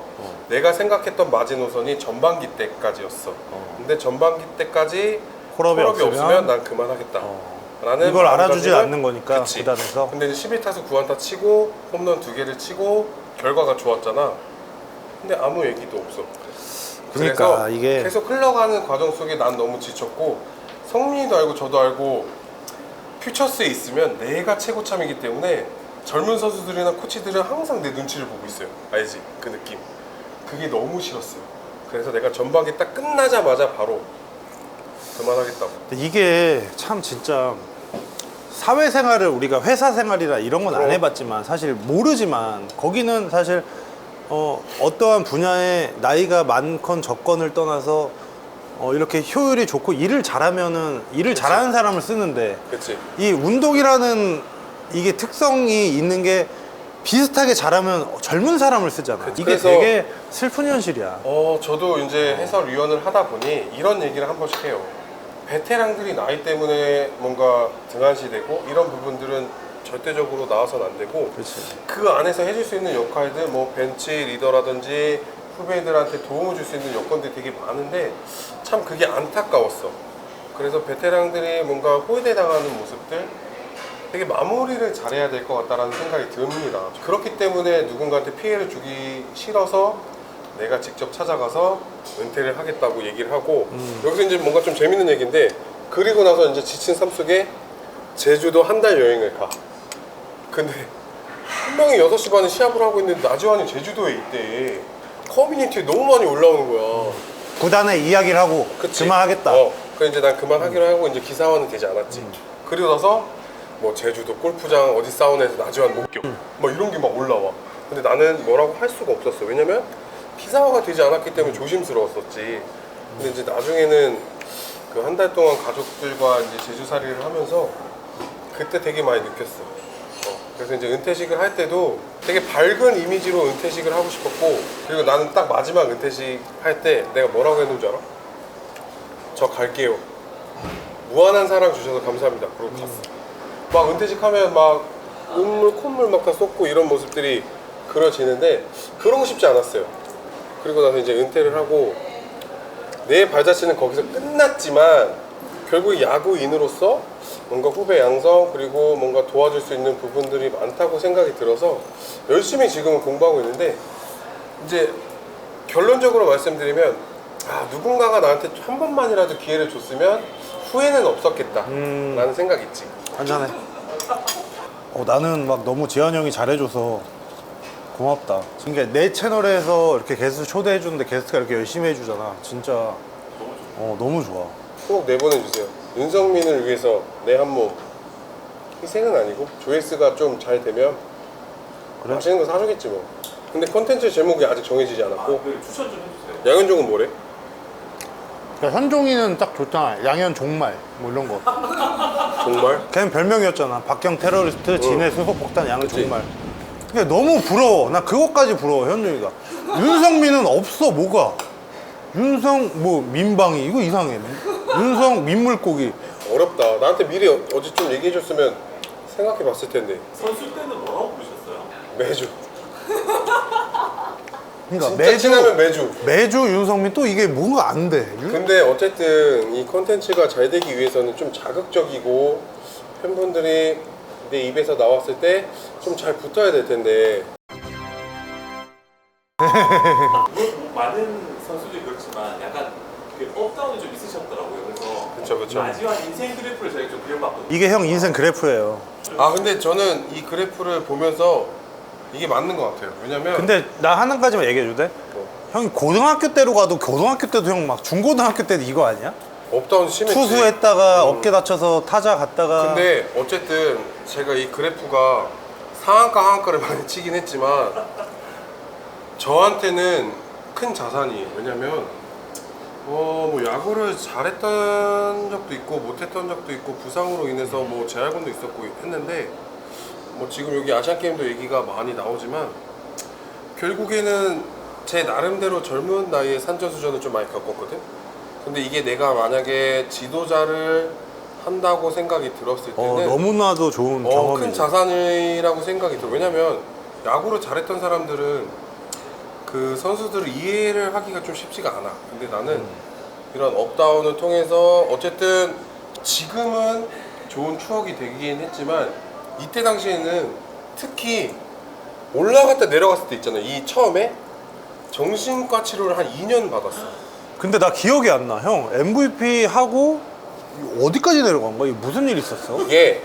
내가 생각했던 마지노선이 전반기 때까지였어. 근데 전반기 때까지 콜업이 없으면 난 그만하겠다. 라는 이걸 알아주지 마음가짐을- 않는 거니까 그치. 구단에서. 근데 이제 11타수 9안타 치고 홈런 2개를 치고 결과가 좋았잖아. 근데 아무 얘기도 없어. 그러니까 그래서 이게 계속 흘러가는 과정 속에 난 너무 지쳤고, 성민이도 알고 저도 알고 퓨처스에 있으면 내가 최고참이기 때문에 젊은 선수들이나 코치들은 항상 내 눈치를 보고 있어요. 알지? 그 느낌. 그게 너무 싫었어요. 그래서 내가 전반기 딱 끝나자마자 바로 그만하겠다고. 근데 이게 참 진짜 사회생활을 우리가 회사 생활이라 이런 건 안 그럼. 해봤지만 사실 모르지만 거기는 사실 어떠한 분야에 나이가 많건 적건을 떠나서 이렇게 효율이 좋고 일을 잘하면은 일을 잘하는 사람을 쓰는데 그치. 이 운동이라는 이게 특성이 있는 게 비슷하게 잘하면 젊은 사람을 쓰잖아. 이게 그래서- 되게 슬픈 현실이야. 저도 이제 해설위원을 하다 보니 이런 얘기를 한 번씩 해요. 베테랑들이 나이 때문에 뭔가 등한시되고 이런 부분들은 절대적으로 나와서는 안 되고 그렇지. 그 안에서 해줄 수 있는 역할들 뭐 벤치 리더라든지 후배들한테 도움을 줄 수 있는 여건들이 되게 많은데 참 그게 안타까웠어. 그래서 베테랑들이 뭔가 호위대당하는 모습들 되게 마무리를 잘해야 될 것 같다라는 생각이 듭니다. 그렇기 때문에 누군가한테 피해를 주기 싫어서 내가 직접 찾아가서 은퇴를 하겠다고 얘기를 하고 여기서 이제 뭔가 좀 재밌는 얘기인데 그리고 나서 이제 지친 삶 속에 제주도 한 달 여행을 가. 근데 한 명이 6시 반에 시합을 하고 있는데 나지완이 제주도에 있대. 커뮤니티에 너무 많이 올라오는 거야. 구단에 이야기를 하고 그치? 그만하겠다. 그래서 이제 난 그만하기로 하고 이제 기사화는 되지 않았지. 그리고 나서 뭐 제주도 골프장 어디 사우나에서 나지완 목격 막 이런 게 막 올라와. 근데 나는 뭐라고 할 수가 없었어. 왜냐면 기사화가 되지 않았기 때문에 조심스러웠었지. 근데 이제 나중에는 그 한 달 동안 가족들과 이제 제주살이를 하면서 그때 되게 많이 느꼈어. 그래서 이제 은퇴식을 할 때도 되게 밝은 이미지로 은퇴식을 하고 싶었고 그리고 나는 딱 마지막 은퇴식 할 때 내가 뭐라고 했는 줄 알아? 저 갈게요. 무한한 사랑 주셔서 감사합니다. 그러고 갔어. 막 은퇴식 하면 막 눈물 콧물 막 다 쏟고 이런 모습들이 그려지는데 그러고 싶지 않았어요. 그리고 나서 이제 은퇴를 하고 내 발자취는 거기서 끝났지만 결국 야구인으로서 뭔가 후배 양성 그리고 뭔가 도와줄 수 있는 부분들이 많다고 생각이 들어서 열심히 지금은 공부하고 있는데 이제 결론적으로 말씀드리면 누군가가 나한테 한 번만이라도 기회를 줬으면 후회는 없었겠다 라는 생각이 있지. 한잔해. 나는 막 너무 지한 형이 잘해줘서 고맙다. 그러니까 내 채널에서 이렇게 게스트 초대해주는데 게스트가 이렇게 열심히 해주잖아. 진짜 너무 좋아. 꼭 내보내주세요. 윤성민을 위해서 내 한 몸 희생은 아니고 조회수가 좀 잘 되면 그래? 맛있는 거 사주겠지 뭐. 근데 컨텐츠 제목이 아직 정해지지 않았고 추천 좀 해주세요. 양현종은 뭐래? 현종이는 딱 좋잖아. 양현 종말 뭐 이런 거. 정말? 걔는 별명이었잖아. 박경 테러리스트 진해 수속 폭탄 양은 그치. 종말. 그게 너무 부러워. 나 그것까지 부러워 현종이가. 윤성민은 없어 뭐가. 윤성 뭐 민방위 이거 이상해. 윤성 민물고기. 어렵다. 나한테 미리 어제 좀 얘기해줬으면 생각해봤을 텐데. 선수 때는 뭐라고 부르셨어요? 매주. 그러니까 진짜 친하면 매주. 매주 윤성민 또 이게 뭔가 안 돼. 근데 어쨌든 이 컨텐츠가 잘 되기 위해서는 좀 자극적이고 팬분들이 내 입에서 나왔을 때 좀 잘 붙어야 될 텐데. 많은 선수들이 그렇지만 약간 그 업다운이 좀 있으셨더라고요. 그래서 그쵸. 나지완 인생 그래프를 저희 좀 그려봤거든요. 이게 형 인생 그래프예요. 근데 저는 이 그래프를 보면서 이게 맞는 것 같아요. 왜냐면 근데 나 하나까지만 얘기해도 돼? 뭐? 형이 고등학교 때로 가도 고등학교 때도 형 막 중고등학교 때도 이거 아니야? 업다운 심했지. 투수했다가 어깨 다쳐서 타자 갔다가 근데 어쨌든 제가 이 그래프가 상한가 하한가를 많이 치긴 했지만 저한테는 큰 자산이에요. 왜냐면 뭐 야구를 잘했던 적도 있고 못했던 적도 있고 부상으로 인해서 뭐 재활근도 있었고 했는데 뭐 지금 여기 아시안게임도 얘기가 많이 나오지만 결국에는 제 나름대로 젊은 나이에 산전수전을 좀 많이 겪었거든. 근데 이게 내가 만약에 지도자를 한다고 생각이 들었을 때는 너무나도 좋은 큰 경험이지. 자산이라고 생각이 들어. 왜냐면 야구를 잘했던 사람들은 그 선수들을 이해를 하기가 좀 쉽지가 않아. 근데 나는 이런 업다운을 통해서 어쨌든 지금은 좋은 추억이 되긴 했지만 이때 당시에는 특히 올라갔다 내려갔을 때 있잖아. 이 처음에 정신과 치료를 한 2년 받았어. 근데 나 기억이 안 나. 형 MVP 하고 어디까지 내려간 거야? 이게 무슨 일 있었어? 이게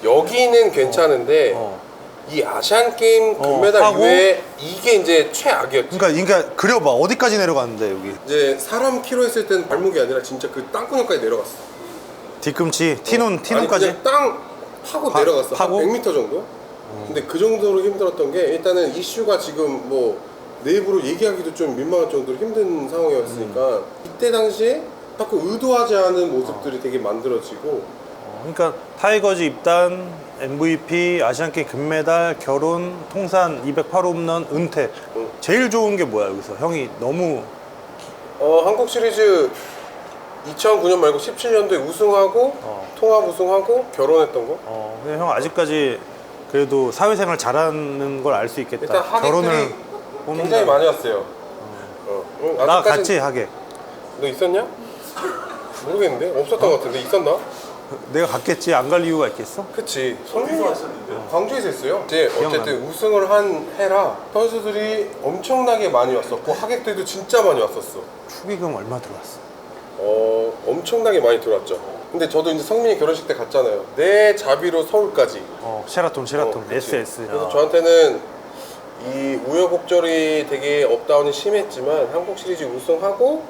여기는 괜찮은데 어. 이 아시안 게임 금메달 하고? 이후에 이게 이제 최악이었지. 그러니까 그려봐. 어디까지 내려갔는데 여기? 이제 사람 키로 했을 때는 발목이 아니라 진짜 그 땅구녕까지 내려갔어. 뒤꿈치 티눈까지? 아니 그냥 땅 파고 내려갔어. 파고? 한 100m 정도? 근데 그 정도로 힘들었던 게 일단은 이슈가 지금 뭐 내부로 얘기하기도 좀 민망할 정도로 힘든 상황이었으니까 이때 당시에 자꾸 의도하지 않은 모습들이 되게 만들어지고. 그러니까 타이거즈 입단, MVP, 아시안게임 금메달, 결혼, 통산 208홈런, 은퇴. 제일 좋은 게 뭐야 여기서? 형이 너무 한국 시리즈 2009년 말고 17년도에 우승하고 통합 우승하고 결혼했던 거. 근데 형 아직까지 그래도 사회생활 잘하는 걸 알 수 있겠다. 일단 하객들이 뽑는다. 굉장히 많이 왔어요. 나 아직까지- 같이 하게. 너 있었냐? 모르겠는데 없었던 것 같은데 있었나? 내가 갔겠지. 안 갈 이유가 있겠어? 그치. 성민이 광주에서 했어요. 이제 어쨌든 우승을 한 해라 선수들이 엄청나게 많이 왔었고 하객들도 진짜 많이 왔었어. 축의금 얼마 들어왔어? 엄청나게 많이 들어왔죠. 근데 저도 이제 성민이 결혼식 때 갔잖아요. 내 자비로 서울까지. 쉐라톤 그치. SS. 그래서 저한테는 이 우여곡절이 되게 업다운이 심했지만 한국 시리즈 우승하고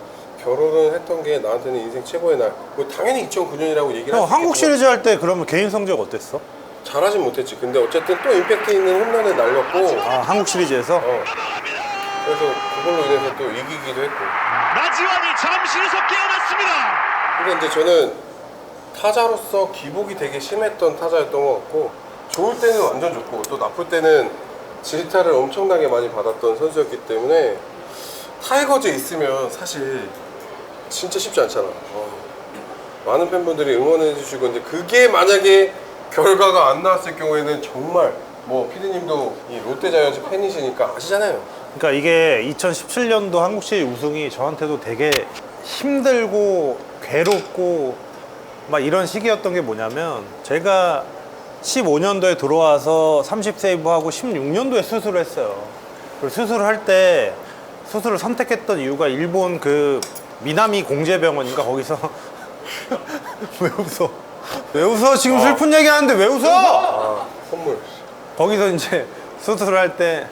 결혼을 했던 게 나한테는 인생 최고의 날. 뭐 당연히 2009년이라고 얘기를 형 할 수 한국 있겠지만 시리즈 할 때 그러면 개인 성적 어땠어? 잘하진 못했지. 근데 어쨌든 또 임팩트 있는 홈런을 날렸고 한국 시리즈에서? 그래서 그걸로 인해서 또 이기기도 했고. 나지완이 잠시에서 깨어났습니다. 근데 이제 저는 타자로서 기복이 되게 심했던 타자였던 것 같고 좋을 때는 완전 좋고 또 나쁠 때는 질타를 엄청나게 많이 받았던 선수였기 때문에 타이거즈에 있으면 사실 진짜 쉽지 않잖아. 많은 팬분들이 응원해 주시고 이제 그게 만약에 결과가 안 나왔을 경우에는 정말 뭐 피디님도 이 롯데자이언츠 팬이시니까 아시잖아요. 그러니까 이게 2017년도 한국 시리즈 우승이 저한테도 되게 힘들고 괴롭고 막 이런 시기였던 게 뭐냐면 제가 15년도에 들어와서 30세이브하고 16년도에 수술을 했어요. 그리고 수술을 할 때 수술을 선택했던 이유가 일본 그 미나미 공제병원인가 거기서 왜 웃어? 왜 웃어? 지금 슬픈 얘기 하는데 왜 웃어? 선물. 거기서 이제 수술을 할 때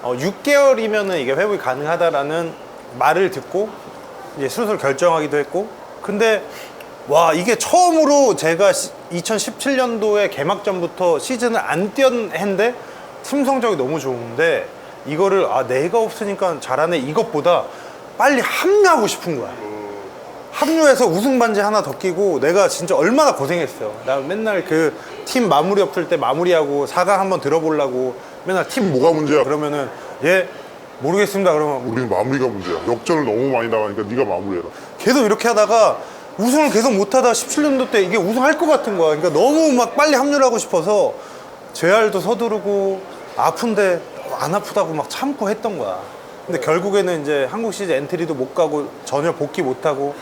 6개월이면은 이게 회복이 가능하다라는 말을 듣고 이제 수술 결정하기도 했고 근데 와 이게 처음으로 제가 2017년도에 개막전부터 시즌을 안 뛴 해인데 팀 성적이 너무 좋은데 이거를 내가 없으니까 잘하네 이것보다 빨리 합류하고 싶은 거야. 합류해서 우승 반지 하나 더 끼고 내가 진짜 얼마나 고생했어요. 나 맨날 그 팀 마무리 없을 때 마무리하고 4강 한번 들어보려고 맨날 팀 뭐가 문제야? 그러면은 모르겠습니다. 그러면 우리는 마무리가 문제야. 역전을 너무 많이 나가니까 네가 마무리해라. 계속 이렇게 하다가 우승을 계속 못하다가 17년도 때 이게 우승할 것 같은 거야. 그러니까 너무 막 빨리 합류를 하고 싶어서 JR도 서두르고 아픈데 안 아프다고 막 참고 했던 거야. 근데 결국에는 이제 한국 시리즈 엔트리도 못 가고 전혀 복귀 못 하고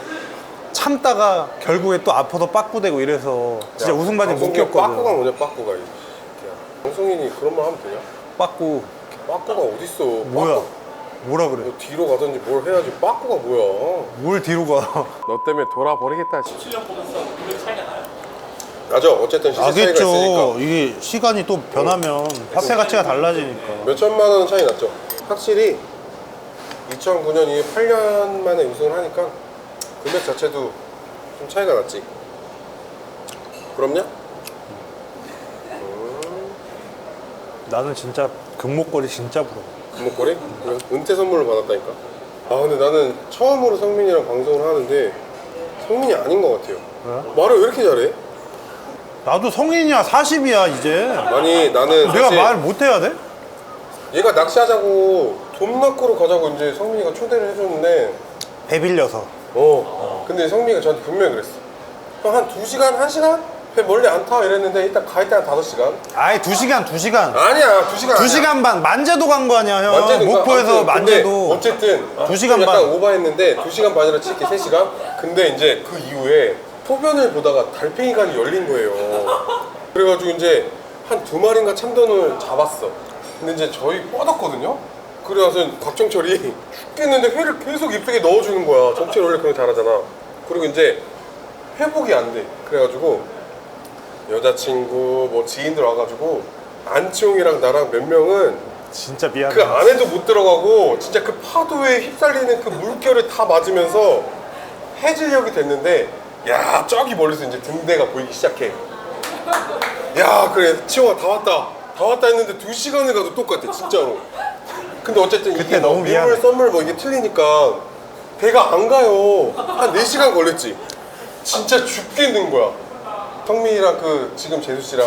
참다가 결국에 또 아파서 빠꾸되고 이래서 진짜 우승 반지 못 빠꾸가 꼈거든. 뭐냐 빠꾸가. 방송인이 그런 말 하면 되냐? 빠꾸 빠꾸가 어딨어. 뭐야? 뭐라 그래? 뭐 뒤로 가든지 뭘 해야지. 빠꾸가 뭐야? 뭘 뒤로 가? 너 때문에 돌아버리겠다. 7년 보면서 금액 차이가 나요? 나죠. 어쨌든 시세 차이가 나겠죠. 있으니까. 이게 시간이 또 변하면 화폐 가치가 달라지니까. 몇 천만 원 차이 났죠. 확실히 2009년 이후에 8년 만에 우승을 하니까 금액 자체도 좀 차이가 났지. 부럽냐? 나는 진짜 금목걸이 진짜 부러워. 금목걸이? 그래? 은퇴 선물을 받았다니까. 근데 나는 처음으로 성민이랑 방송을 하는데 성민이 아닌 것 같아요. 말을 왜 이렇게 잘해? 나도 성인이야 40이야 이제. 아니 나는 내가 사실 말 못해야 돼? 얘가 낚시하자고 돈낚으로 가자고 이제 성민이가 초대를 해줬는데 배 빌려서. 근데 성민이가 저한테 분명히 그랬어. 형 한 2시간? 1시간? 배 멀리 안 타 이랬는데 일단 갈 때 한 5시간? 아이 2시간. 아니야 2시간 아니야. 2시간 반. 만제도 간 거 아니야 형. 만제도 목포에서 아무튼 만제도. 근데 어쨌든 2시간 좀 약간 반. 오버했는데 2시간 반이라 칠게 3시간? 근데 이제 그 이후에 소변을 보다가 달팽이관이 열린 거예요. 그래가지고 이제 한 2마리인가 참돔을 잡았어. 근데 이제 저희 뻗었거든요? 그래서 곽정철이 죽겠는데 회를 계속 입속에 넣어주는 거야. 정철이 원래 그런 거 잘하잖아. 그리고 이제 회복이 안 돼. 그래가지고 여자친구 뭐 지인들 와가지고 안치홍이랑 나랑 몇 명은 진짜 미안해. 그 안에도 못 들어가고 진짜 그 파도에 휩쓸리는 그 물결을 다 맞으면서 해질녘이 됐는데 야 저기 멀리서 이제 등대가 보이기 시작해. 야 그래 치호가 다 왔다 했는데 2시간을 가도 똑같아 진짜로. 근데 어쨌든 그때 이게 뭐 너무 미안해. 민물 썸물 뭐 이게 틀리니까 배가 안 가요. 한 4시간 걸렸지. 진짜 죽겠는 거야. 성민이랑 그 지금 재수 씨랑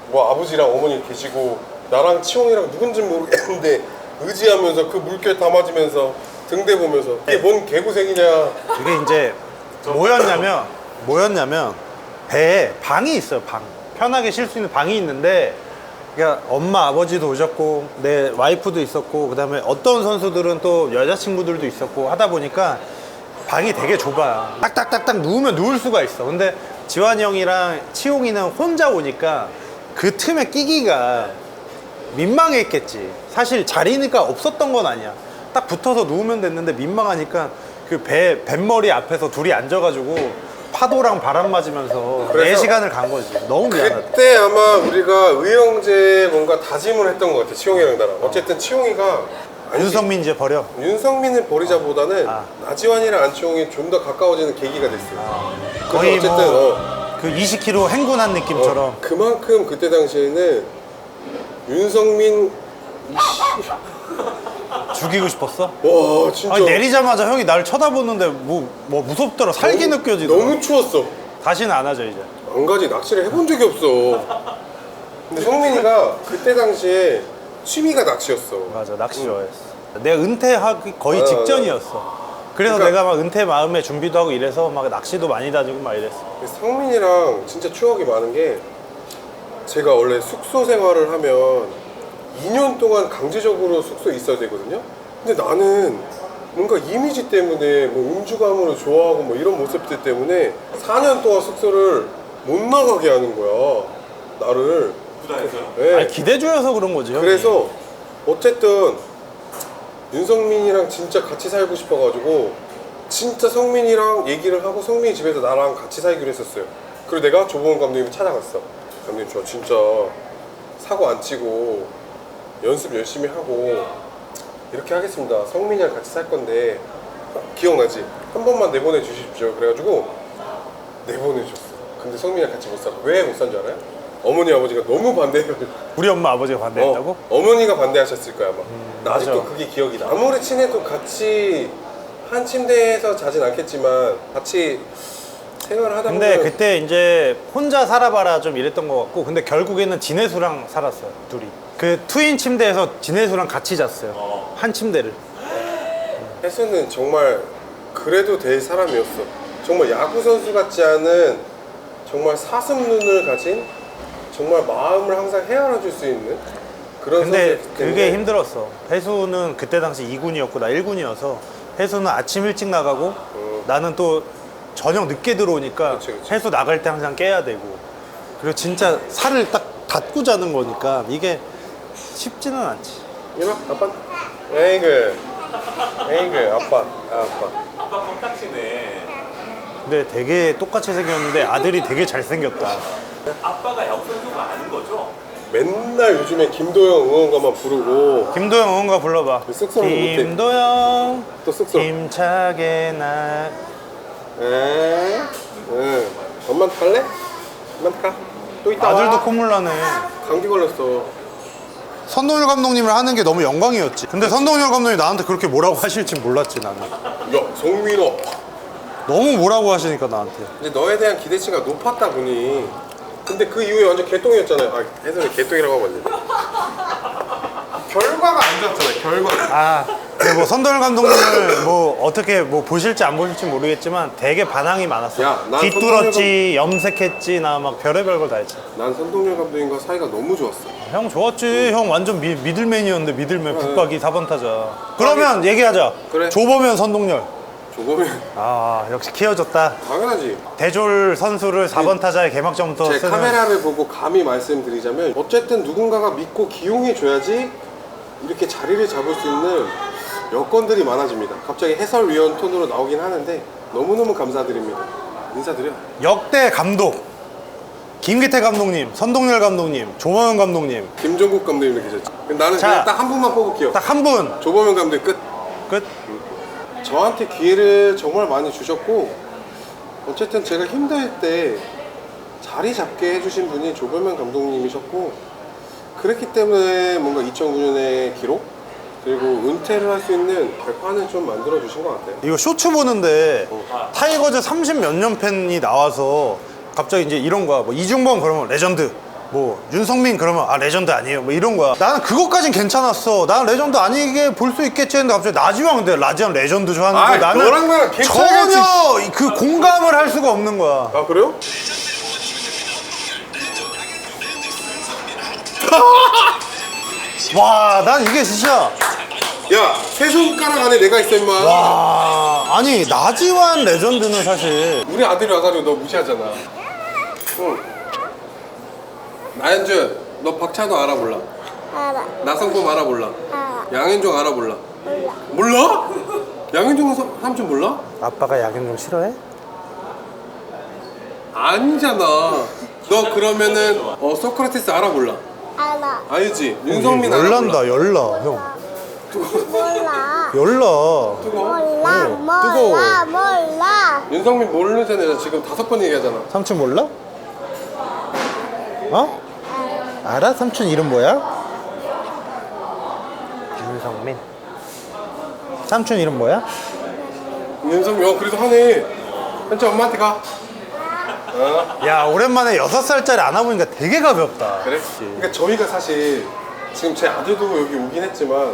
뭐 아버지랑 어머니 계시고 나랑 치홍이랑 누군지 모르겠는데 의지하면서 그 물결 담아주면서 등대 보면서 이게 뭔 개고생이냐. 이게 이제 뭐였냐면 배에 방이 있어요. 방 편하게 쉴 수 있는 방이 있는데, 그러니까 엄마 아버지도 오셨고 내 와이프도 있었고 그다음에 어떤 선수들은 또 여자친구들도 있었고 하다 보니까 방이 되게 좁아요. 딱딱딱딱 누우면 누울 수가 있어. 근데 지환이 형이랑 치홍이는 혼자 오니까 그 틈에 끼기가 민망했겠지. 사실 자리니까 없었던 건 아니야. 딱 붙어서 누우면 됐는데 민망하니까 그 뱃머리 앞에서 둘이 앉아가지고 파도랑 바람 맞으면서 그래서 4시간을 간 거지. 너무 미안하다. 그때 아마 우리가 의형제 뭔가 다짐을 했던 것 같아. 치홍이랑 나랑. 어쨌든 치홍이가 아니지. 윤성민 이제 버려. 윤성민을 버리자보다는 아. 나지완이랑 안치홍이 좀 더 가까워지는 계기가 됐어요. 그래서 거의 어쨌든 그 20km 행군한 느낌처럼. 그만큼 그때 당시에는 윤성민 죽이고 싶었어? 와 진짜 아니 내리자마자 형이 날 쳐다보는데 뭐 무섭더라. 살기 느껴지더라. 너무 추웠어. 다시는 안 하죠 이제. 안 가지. 낚시를 해본 적이 없어. 근데 성민이가 그때 당시에 취미가 낚시였어. 맞아, 낚시 좋아했어. 내가 은퇴하기 거의 맞아, 직전이었어. 그래서 그러니까- 내가 막 은퇴 마음에 준비도 하고 이래서 막 낚시도 많이 다니고 막 이랬어. 성민이랑 진짜 추억이 많은 게 제가 원래 숙소 생활을 하면 2년 동안 강제적으로 숙소에 있어야 되거든요. 근데 나는 뭔가 이미지 때문에 뭐 음주가문을 좋아하고 뭐 이런 모습들 때문에 4년 동안 숙소를 못 나가게 하는 거야. 나를. 구단에서요? 네. 아니 기대주여서 그런 거지. 형이. 그래서 어쨌든 윤성민이랑 진짜 같이 살고 싶어가지고 진짜 성민이랑 얘기를 하고 성민이 집에서 나랑 같이 살기로 했었어요. 그리고 내가 조보원 감독님을 찾아갔어. 감독님 저 진짜 사고 안 치고 연습 열심히 하고 이렇게 하겠습니다. 성민이랑 같이 살 건데 기억나지? 한 번만 내보내 주십시오. 그래가지고 내보내줬어. 근데 성민이랑 같이 못 살아. 왜 못 산 줄 알아요? 어머니 아버지가 너무 반대해요. 우리 엄마 아버지가 반대했다고? 어머니가 반대하셨을 거야 아마. 나 아직도 맞아. 그게 기억이 나. 아무리 친해도 같이 한 침대에서 자진 않겠지만 같이 생활을 하다 보면 근데 그때 이제 혼자 살아봐라 좀 이랬던 것 같고, 근데 결국에는 진혜수랑 살았어요 둘이. 그 트윈 침대에서 진혜수랑 같이 잤어요. 한 침대를. 혜수는 정말 그래도 될 사람이었어. 정말 야구 선수 같지 않은 정말 사슴 눈을 가진 정말 마음을 항상 헤아려줄 수 있는 그런 근데 선수였기 때문에 그게 힘들었어. 혜수는 그때 당시 2군이었고 나 1군이어서 혜수는 아침 일찍 나가고 나는 또 저녁 늦게 들어오니까 그치, 그치. 혜수 나갈 때 항상 깨야 되고, 그리고 진짜 살을 딱 닫고 자는 거니까 이게 쉽지는 않지. 이마 아빠 에이그 아빠. 아빠 껌딱지네. 근데 되게 똑같이 생겼는데 아들이 되게 잘생겼다. 아빠가 야구 선수가 아닌 거죠? 맨날 요즘에 김도영 응원가만 부르고 김도영 응원가 불러봐. 쑥스러워 못해. 김도영 또 쑥스러워. 힘차게 나. 응. 엄마한테 갈래? 엄마한테 가. 또 이따 아들도 와. 콧물 나네. 감기 걸렸어. 선동열 감독님을 하는 게 너무 영광이었지. 근데 선동열 감독님 나한테 그렇게 뭐라고 하실지 몰랐지 나는. 야 성민아. 너무 뭐라고 하시니까 나한테. 근데 너에 대한 기대치가 높았다 보니. 근데 그 이후에 완전 개똥이었잖아요. 아 혜선이 개똥이라고 하면 안 돼. 결과가 안 좋았잖아요. 결과가. 아, 근데 뭐 선동열 감독님을 뭐 어떻게 뭐 보실지 안 보실지 모르겠지만 되게 반항이 많았어. 야, 난 뒤뚫었지, 염색했지, 나 막 별의별 걸 다 했지. 난 선동열 감독님과 사이가 너무 좋았어. 형 좋았지. 형 완전 미들맨이었는데 미들맨 북박이 4번 타자. 그러면 얘기하자. 그래. 조보면 선동열. 조보면 아, 역시 키워줬다. 당연하지. 대졸 선수를 4번 타자의 개막전부터 제 쓰는. 카메라를 보고 감히 말씀드리자면 어쨌든 누군가가 믿고 기용해줘야지 이렇게 자리를 잡을 수 있는 여건들이 많아집니다. 갑자기 해설위원 톤으로 나오긴 하는데 너무너무 감사드립니다. 인사드려. 역대 감독 김기태 감독님, 선동열 감독님, 조범현 감독님 김종국 감독님도 계셨죠. 나는 자. 그냥 딱 한 분만 뽑을게요. 딱 한 분 조범현 감독님 끝. 끝. 저한테 기회를 정말 많이 주셨고 어쨌든 제가 힘들 때 자리 잡게 해주신 분이 조범현 감독님이셨고 그랬기 때문에 뭔가 2009년의 기록 그리고 은퇴를 할 수 있는 발판을 좀 만들어 주신 것 같아요. 이거 쇼츠 보는데 타이거즈 30 몇 년 팬이 나와서 갑자기 이제 이런 거야. 뭐 이중범 그러면 레전드, 뭐 윤성민 그러면 아 레전드 아니에요, 뭐 이런 거야. 나는 그것까진 괜찮았어. 나는 레전드 아니게 볼 수 있겠지 했는데 갑자기 나지왕, 근데 나지왕 레전드 좋아하는데 나는 너랑 나랑 전혀 그 공감을 할 수가 없는 거야. 아 그래요? 와, 난 이게 진짜 야, 세 손가락 안에 내가 있어 임마. 와, 아니 나지완 레전드는 사실 우리 아들이 와가지고 너 무시하잖아. 응. 나현준, 너 박찬호 알아 몰라? 알아. 나성범 알아 몰라? 알아. 양현종 알아 몰라? 몰라. 몰라? 양현종 삼촌 몰라? 아빠가 야경좀 싫어해? 아니잖아. 너 그러면은 소크라테스 알아 몰라? 알아. 알지? 윤성민 알아 열난다, 몰라? 열나 형. 몰라. 열나. 몰라. 뜨거워. 몰라. 몰라. 윤성민 모르는 지금 5번 얘기하잖아. 삼촌 몰라? 어? 알아? 삼촌 이름 뭐야? 윤성민. 삼촌 이름 뭐야? 윤성민 그래도 하네. 현재 엄마한테 가. 야, 오랜만에 6살짜리 안아보니까 되게 가볍다. 그래? 그러니까 저희가 사실 지금 제 아들도 여기 오긴 했지만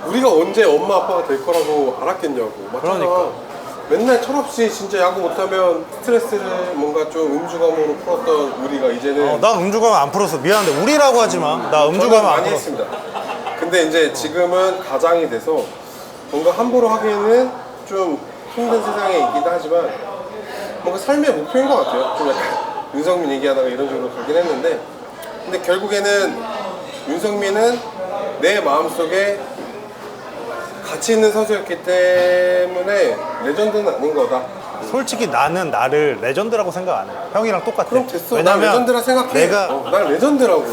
우리가 언제 엄마 아빠가 될 거라고 알았겠냐고. 맞잖아. 그러니까. 맨날 철없이 진짜 야구 못하면 스트레스를 뭔가 좀 음주감으로 풀었던 우리가 이제는 난 음주감 안 풀었어. 미안한데 우리라고 하지 마. 나 음주감 저는 안 많이 풀었어. 했습니다. 근데 이제 지금은 가장이 돼서 뭔가 함부로 하기에는 좀 힘든 세상에 있기도 하지만 뭔가 삶의 목표인 것 같아요. 좀 약간 윤성민 얘기하다가 이런 식으로 가긴 했는데 근데 결국에는 윤성민은 내 마음속에 가치 있는 선수였기 때문에 레전드는 아닌 거다. 솔직히 나는 나를 레전드라고 생각 안 해. 형이랑 똑같아. 그럼 됐어. 난 왜냐면 레전드라 생각해. 내가 난 레전드라고.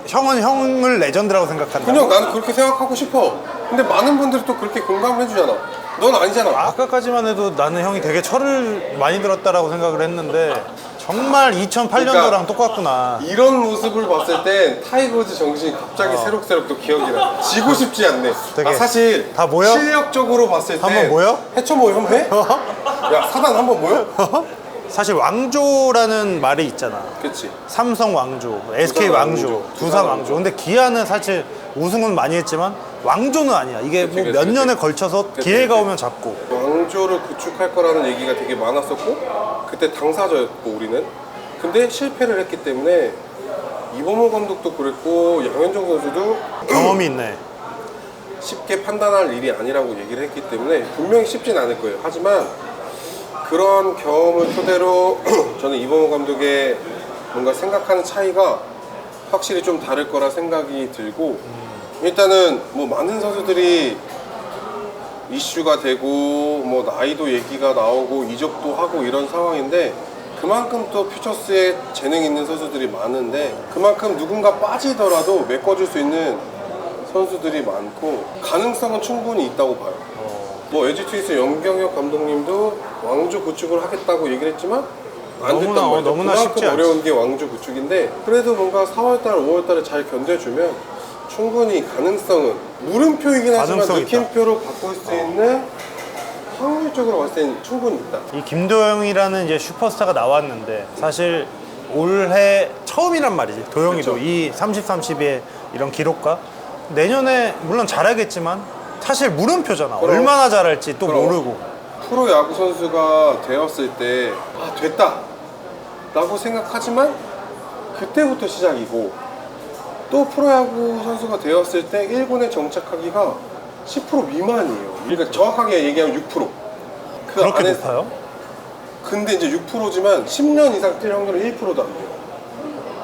형은 형을 레전드라고 생각한다. 그냥 나는 그렇게 생각하고 싶어. 근데 많은 분들이 또 그렇게 공감을 해주잖아. 넌 아니잖아. 아까까지만 해도 나는 형이 되게 철을 많이 들었다라고 생각을 했는데 정말 2008년도랑 그러니까 똑같구나. 이런 모습을 봤을 땐 타이거즈 정신이 갑자기 새록새록 또 기억이 나. 지고 싶지 않네. 되게 사실 다 모여? 실력적으로 봤을 때 한번 모여? 해초 모임 한번 해? 야 사단 한번 모여? 사실 왕조라는 말이 있잖아. 그치. 삼성 왕조, SK 두산 왕조, 왕조, 두산 왕조. 근데 기아는 사실 우승은 많이 했지만 왕조는 아니야. 이게 그치, 뭐 몇 그치, 년에 그치. 걸쳐서 그치, 기회가 그치. 오면 잡고. 왕조를 구축할 거라는 얘기가 되게 많았었고 그때 당사자였고 우리는. 근데 실패를 했기 때문에 이범호 감독도 그랬고 양현종 선수도 경험이 있네. 쉽게 판단할 일이 아니라고 얘기를 했기 때문에 분명히 쉽진 않을 거예요. 하지만 그런 경험을 토대로 저는 이범호 감독의 뭔가 생각하는 차이가 확실히 좀 다를 거라 생각이 들고 일단은 뭐 많은 선수들이 이슈가 되고 뭐 나이도 얘기가 나오고 이적도 하고 이런 상황인데 그만큼 또 퓨처스에 재능 있는 선수들이 많은데 그만큼 누군가 빠지더라도 메꿔줄 수 있는 선수들이 많고 가능성은 충분히 있다고 봐요. 뭐 LG 트윈스 연경혁 감독님도 왕조 구축을 하겠다고 얘기를 했지만 안 됐단 너무나, 말이죠. 너무나 그만큼 쉽지 않지. 어려운 게 왕조 구축인데 그래도 뭔가 4월달, 5월달에 잘 견뎌주면 충분히 가능성은 물음표이긴 하지만 가능성이 느낌표로 바꿀 수 있는 확률적으로 봤을 땐 충분히 있다. 이 김도영이라는 이제 슈퍼스타가 나왔는데 사실 올해 처음이란 말이지. 도영이도 그쵸. 이 30-30의 이런 기록과 내년에 물론 잘하겠지만 사실 물음표잖아. 그럼. 얼마나 잘할지 또 그럼. 모르고. 프로야구 선수가 되었을 때 아, 됐다 라고 생각하지만 그때부터 시작이고 또 프로야구 선수가 되었을 때 1군에 정착하기가 10% 미만이에요. 그러니까 정확하게 얘기하면 6%. 그 그렇게 안에 높아요? 근데 이제 6%지만 10년 이상 뛸 확률은 1%도 안 돼요.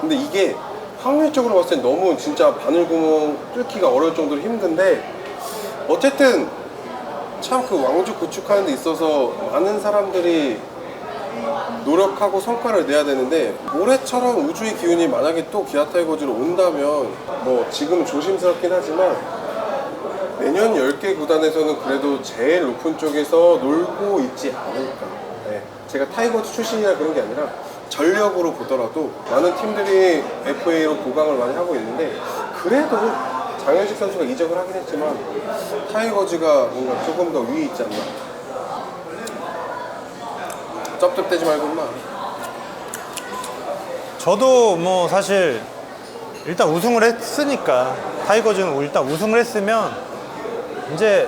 근데 이게 확률적으로 봤을 때 너무 진짜 바늘구멍 뚫기가 어려울 정도로 힘든데 어쨌든 참 그 왕조 구축하는 데 있어서 많은 사람들이 노력하고 성과를 내야 되는데 올해처럼 우주의 기운이 만약에 또 기아 타이거즈로 온다면 뭐 지금 조심스럽긴 하지만 내년 10개 구단에서는 그래도 제일 높은 쪽에서 놀고 있지 않을까. 네. 제가 타이거즈 출신이라 그런 게 아니라 전력으로 보더라도 많은 팀들이 FA로 보강을 많이 하고 있는데 그래도 장현식 선수가 이적을 하긴 했지만 타이거즈가 뭔가 조금 더 위에 있지 않나. 쩝쩝대지 말고 인마. 저도 뭐 사실 일단 우승을 했으니까 타이거즈는 일단 우승을 했으면 이제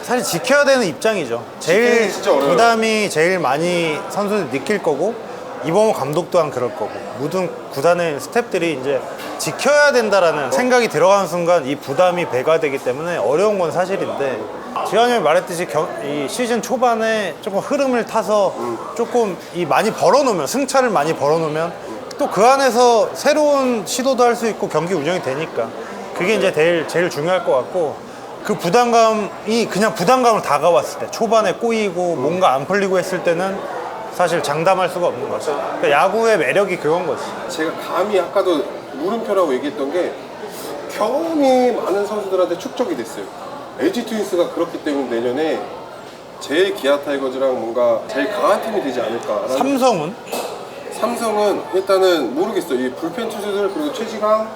사실 지켜야 되는 입장이죠. 제일 지키기 진짜 어려워요. 부담이 제일 많이 선수들이 느낄 거고 이범호 감독 또한 그럴 거고 모든 구단의 스태프들이 이제 지켜야 된다라는 생각이 들어가는 순간 이 부담이 배가 되기 때문에 어려운 건 사실인데 지환이 형이 말했듯이 이 시즌 초반에 조금 흐름을 타서 조금 많이 벌어놓으면 승차를 많이 벌어놓으면 또 그 안에서 새로운 시도도 할 수 있고 경기 운영이 되니까 그게 이제 제일 중요할 것 같고 그 부담감이 그냥 부담감을 다가왔을 때 초반에 꼬이고 뭔가 안 풀리고 했을 때는 사실 장담할 수가 없는 거죠. 그러니까 야구의 매력이 그건 거지. 제가 감히 아까도 물음표라고 얘기했던 게 경험이 많은 선수들한테 축적이 됐어요. LG 트윈스가 그렇기 때문에 내년에 제일 기아 타이거즈랑 뭔가 제일 강한 팀이 되지 않을까라는. 삼성은 일단은 모르겠어요. 이 불펜 투수들 그리고 최지강,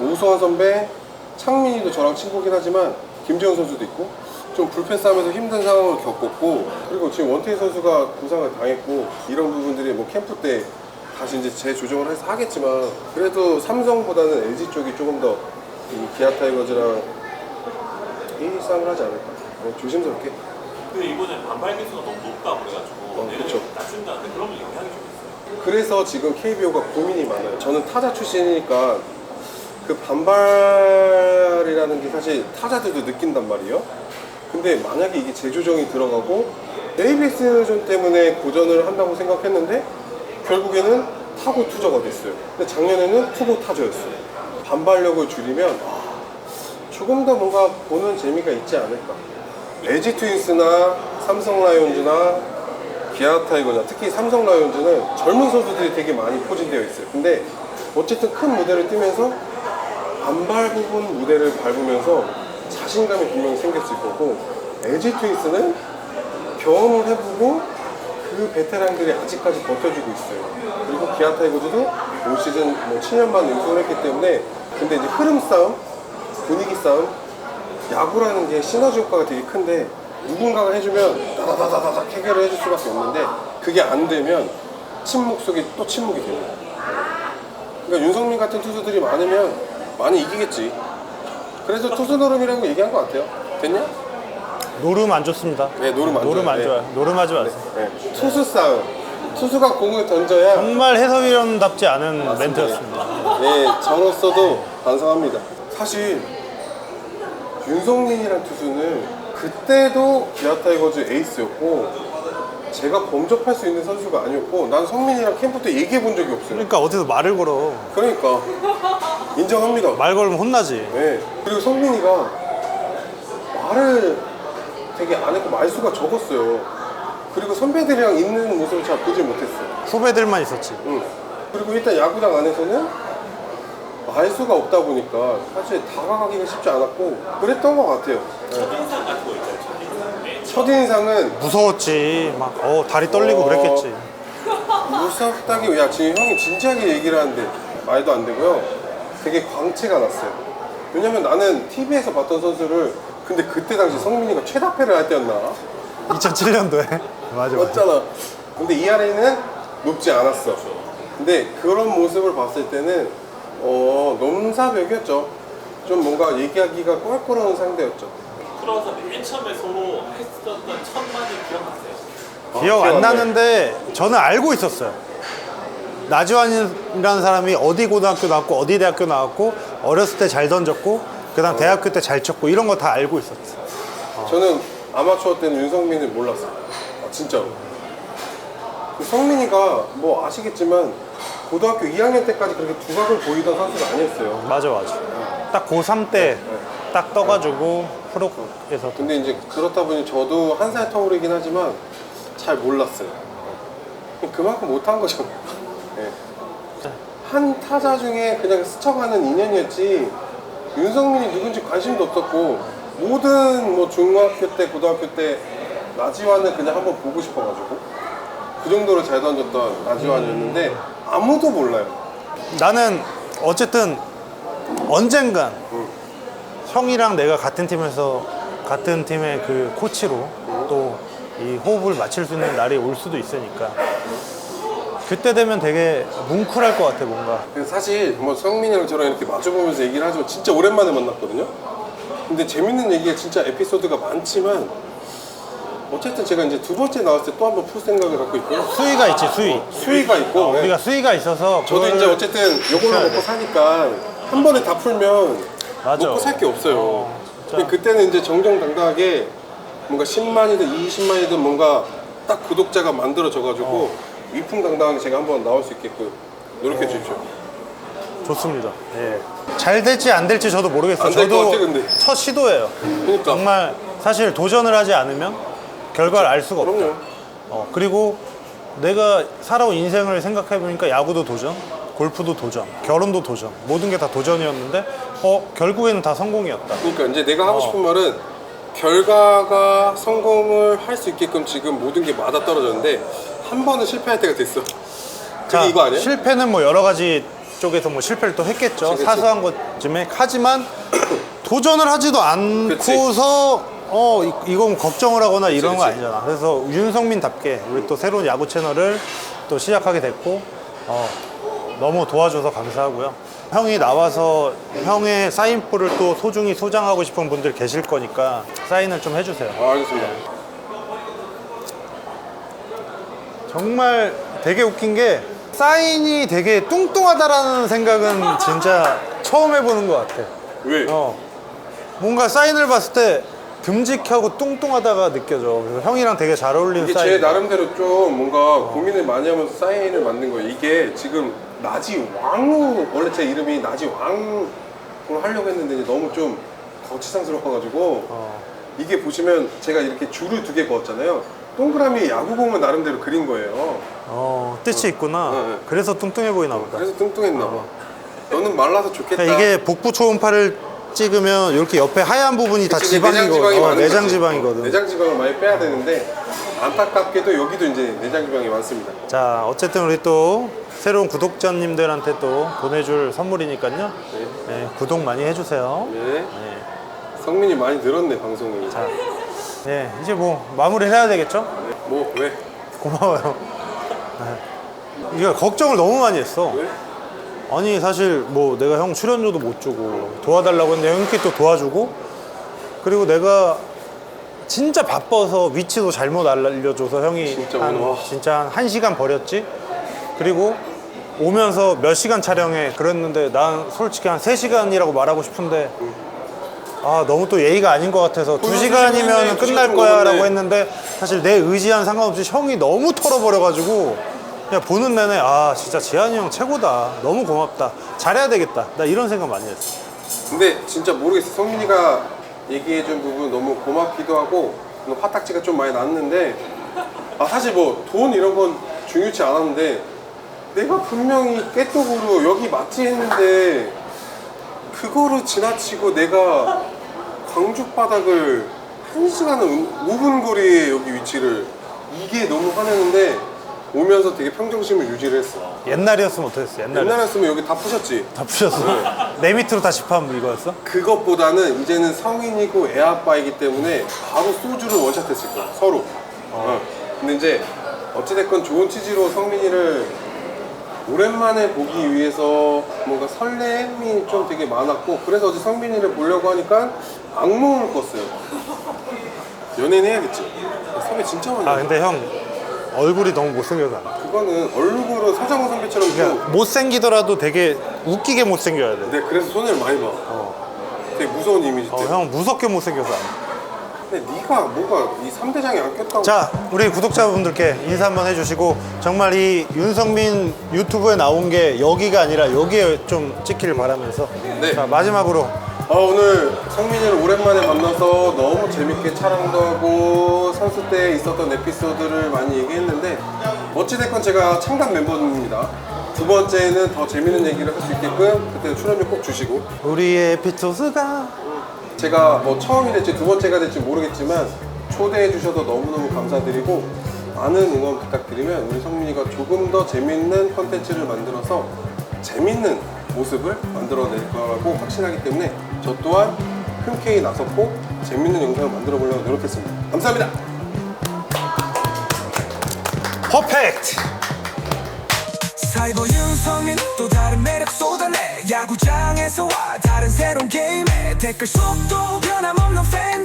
오수환 선배, 창민이도 저랑 친구긴 하지만 김재훈 선수도 있고 좀 불펜 싸움에서 힘든 상황을 겪었고 그리고 지금 원태인 선수가 부상을 당했고 이런 부분들이 뭐 캠프 때 다시 이제 재조정을 해서 하겠지만 그래도 삼성보다는 LG 쪽이 조금 더 이 기아 타이거즈랑 1위 싸움을 하지 않을까. 조심스럽게. 근데 이번에 반발 기수가 너무 높다 그래가지고 내년에 그쵸. 낮춘다는데 그러면 영향이 좀 있어요. 그래서 지금 KBO가 고민이 많아요. 저는 타자 출신이니까 그 반발이라는 게 사실 타자들도 느낀단 말이에요. 근데 만약에 이게 재조정이 들어가고 ABS존 때문에 고전을 한다고 생각했는데 결국에는 타고 투저가 됐어요. 근데 작년에는 투고 타저였어요. 반발력을 줄이면 조금 더 뭔가 보는 재미가 있지 않을까. LG 트윈스나 삼성 라이온즈나 기아 타이거나 특히 삼성 라이온즈는 젊은 선수들이 되게 많이 포진되어 있어요. 근데 어쨌든 큰 무대를 뛰면서 반발 부분 무대를 밟으면서 자신감이 분명히 생겼을 거고 LG 트윈스는 경험을 해보고 그 베테랑들이 아직까지 버텨주고 있어요. 그리고 기아 타이거즈도 올 시즌 뭐 7년 만에 우승을 했기 때문에 근데 이제 흐름 싸움, 분위기 싸움, 야구라는 게 시너지 효과가 되게 큰데 누군가가 해주면 다다다다닥 해결을 해줄 수밖에 없는데 그게 안 되면 침묵 속에 또 침묵이 돼요. 그러니까 윤성민 같은 투수들이 많으면 많이 이기겠지. 그래서 투수 노름이라고 얘기한 것 같아요. 됐냐? 노름 안 좋습니다. 네, 노름 안 노름 안 좋아요. 좋아요. 노름하지 마세요. 네. 투수 싸움. 투수가 공을 던져야 정말 해설위원답지 않은 멘트였습니다. 네, 저로서도 반성합니다. 사실 윤성민이란 투수는 그때도 기아 타이거즈 에이스였고 제가 범접할 수 있는 선수가 아니었고 난 성민이랑 캠프 때 얘기해 본 적이 없어요. 그러니까 어디서 말을 걸어. 그러니까 인정합니다. 말 걸면 혼나지. 네. 그리고 성민이가 말을 되게 안 했고 말수가 적었어요. 그리고 선배들이랑 있는 모습을 잘 보지 못했어요. 후배들만 있었지. 응. 그리고 일단 야구장 안에서는 말수가 없다 보니까 사실 다가가기가 쉽지 않았고 그랬던 것 같아요. 첫인상 같은 거 있잖아요. 첫인상. 첫인상은 무서웠지. 막 다리 떨리고 그랬겠지. 무섭다기 야 지금 형이 진지하게 얘기를 하는데 말도 안 되고요. 되게 광채가 났어요. 왜냐면 나는 TV에서 봤던 선수를 근데 그때 당시 성민이가 최다패를 할 때였나? 2007년도에. 맞아. 맞잖아. 근데 ERA는 높지 않았어. 근데 그런 모습을 봤을 때는 넘사벽이었죠. 좀 뭔가 얘기하기가 껄끄러운 상대였죠. 들어와서 맨 처음에 서로 했었던 첫 마디 기억나세요? 기억 안 기억 안 나는데 저는 알고 있었어요. 나지완이라는 사람이 어디 고등학교 나왔고 어디 대학교 나왔고 어렸을 때 잘 던졌고 그다음 대학교 때 잘 쳤고 이런 거 다 알고 있었어요. 저는 아마추어 때는 윤성민을 몰랐어요. 진짜로. 그 성민이가 뭐 아시겠지만 고등학교 2학년 때까지 그렇게 두각을 보이던 선수가 아니었어요. 맞아. 딱 고3 때 딱 떠가지고 프로에서 근데 이제 그렇다 보니 저도 한 살 터울이긴 하지만 잘 몰랐어요. 그만큼 못한 거죠. 네. 한 타자 중에 그냥 스쳐가는 인연이었지 윤성민이 누군지 관심도 없었고 모든 뭐 중학교 때 고등학교 때 나지완을 그냥 한번 보고 싶어가지고 그 정도로 잘 던졌던 나지완이었는데 아무도 몰라요. 나는 어쨌든 언젠간 형이랑 내가 같은 팀에서 같은 팀의 그 코치로 또 이 호흡을 맞출 수 있는 날이 올 수도 있으니까 그때 되면 되게 뭉클할 것 같아 뭔가. 사실 뭐 성민이랑 저랑 이렇게 마주보면서 얘기를 하지만 진짜 오랜만에 만났거든요. 근데 재밌는 얘기가 진짜 에피소드가 많지만 어쨌든 제가 이제 두 번째 나왔을 때 또 한 번 풀 생각을 갖고 있고요. 수위가 있지 수위. 수위가 있고 네. 우리가 수위가 있어서 저도 그거를 이제 어쨌든 요걸로 먹고 사니까 한 번에 다 풀면 맞아. 먹고 살 게 없어요. 진짜. 근데 그때는 이제 정정당당하게 뭔가 10만이든 20만이든 뭔가 딱 구독자가 만들어져가지고 위풍당당하게 제가 한번 나올 수 있게끔 노력해 주십시오. 좋습니다. 예. 잘 될지 안 될지 저도 모르겠어요. 안될것 저도 같아, 근데. 첫 시도예요. 그러니까 정말 사실 도전을 하지 않으면 결과를 알 수가 없다. 그럼요. 그리고 내가 살아온 인생을 생각해 보니까 야구도 도전, 골프도 도전, 결혼도 도전, 모든 게 다 도전이었는데 결국에는 다 성공이었다. 그러니까 이제 내가 하고 싶은 말은 결과가 성공을 할 수 있게끔 지금 모든 게 맞아 떨어졌는데 한 번은 실패할 때가 됐어. 그게 이거 아니야? 실패는 뭐 여러 가지 쪽에서 뭐 실패를 또 했겠죠. 그치. 사소한 것쯤에 하지만 도전을 하지도 않고서 이건 걱정을 하거나 이런 거 그치. 아니잖아. 그래서 윤성민답게 우리 또 새로운 야구 채널을 또 시작하게 됐고 너무 도와줘서 감사하고요. 형이 나와서 형의 사인볼을 또 소중히 소장하고 싶은 분들 계실 거니까 사인을 좀 해주세요. 알겠습니다. 정말 되게 웃긴 게 사인이 되게 뚱뚱하다라는 생각은 진짜 처음 해보는 것 같아. 왜? 뭔가 사인을 봤을 때 듬직하고 뚱뚱하다가 느껴져. 그래서 형이랑 되게 잘 어울리는 이게 사인. 제 나름대로 좀 뭔가 고민을 많이 하면서 사인을 만든 거예요. 이게 지금 나지왕으로 원래 제 이름이 나지왕으로 하려고 했는데 이제 너무 좀 거치상스러워가지고 이게 보시면 제가 이렇게 줄을 2개 그었잖아요. 동그라미 야구공을 나름대로 그린 거예요. 뜻이 있구나. 네. 그래서 뚱뚱해 보이나 보다. 그래서 뚱뚱했나 봐. 너는 말라서 좋겠다. 그러니까 이게 복부 초음파를 찍으면 이렇게 옆에 하얀 부분이 다 그치, 내장 지방이 지방이거든. 많은 내장 거지. 지방이거든. 내장 지방을 많이 빼야 되는데 안타깝게도 여기도 이제 내장 지방이 많습니다. 자, 어쨌든 우리 또 새로운 구독자님들한테 또 보내줄 선물이니까요. 네, 구독 많이 해주세요. 네. 성민이 많이 늘었네 방송이. 자, 네, 이제 뭐 마무리를 해야 되겠죠? 뭐 왜? 고마워요. 네. 이거 걱정을 너무 많이 했어. 왜? 아니 사실 뭐 내가 형 출연료도 못 주고 도와달라고 했는데 형이 또 도와주고 그리고 내가 진짜 바빠서 위치도 잘못 알려줘서 형이 진짜 오늘 와. 진짜 한 1시간 버렸지. 그리고 오면서 몇 시간 촬영해 그랬는데 난 솔직히 한 3시간이라고 말하고 싶은데 너무 또 예의가 아닌 것 같아서 2시간이면 끝날 거야 라고 했는데 사실 내 의지와는 상관없이 형이 너무 털어버려가지고 그냥 보는 내내 진짜 지한이 형 최고다, 너무 고맙다, 잘해야 되겠다, 나 이런 생각 많이 했어. 근데 진짜 모르겠어. 성민이가 얘기해준 부분 너무 고맙기도 하고 화딱지가 좀 많이 났는데 사실 뭐 돈 이런 건 중요치 않았는데 내가 분명히 깨똑으로 여기 맞지 했는데 그거를 지나치고 내가 광주 바닥을 1시간 5분 거리에 여기 위치를 이게 너무 화내는데 오면서 되게 평정심을 유지를 했어. 옛날이었으면 어땠어? 옛날이었으면 여기 다 푸셨지. 다 부셨어. 내 밑으로 다 집합 이거였어? 그것보다는 이제는 성인이고 애아빠이기 때문에 바로 소주를 원샷했을 거야 서로. 근데 이제 어찌됐건 좋은 취지로 성민이를 오랜만에 보기 위해서 뭔가 설렘이 좀 되게 많았고 그래서 어제 성민이를 보려고 하니까 악몽을 꿨어요. 연예인 해야겠지. 성민 진짜 많이 봤어. 근데 형 얼굴이 너무 못생겨서 안 돼. 그거는 얼굴은 서장훈 선배처럼 그러니까 못생기더라도 되게 웃기게 못생겨야 돼. 근데 그래서 손해를 많이 봐. 되게 무서운 이미지 때문에. 형 무섭게 못생겨서 안 돼. 근데 네가 뭐가 이 3대장이 안 꼈다고. 자, 우리 구독자분들께 인사 한번 해주시고 정말 이 윤성민 유튜브에 나온 게 여기가 아니라 여기에 좀 찍기를 바라면서 네. 자, 마지막으로 오늘 성민이를 오랜만에 만나서 너무 재밌게 촬영도 하고 선수 때 있었던 에피소드를 많이 얘기했는데 어찌됐건 제가 참관 멤버입니다. 두 번째는 더 재밌는 얘기를 할 수 있게끔 그때 출연료 꼭 주시고 우리의 에피소드가 제가 뭐 처음이 될지 두 번째가 될지 모르겠지만 초대해 주셔서 너무너무 감사드리고 많은 응원 부탁드리면 우리 성민이가 조금 더 재밌는 컨텐츠를 만들어서 재밌는 모습을 만들어낼 거라고 확신하기 때문에 저 또한 흔쾌히 나섰고 재밌는 영상을 만들어 보려고 노력했습니다. 감사합니다. 퍼펙트. 사이버 윤성민 또 다른 매력 쏟아내 야구장에서와 다른 새로운 게임에 댓글 속도 변함없는 팬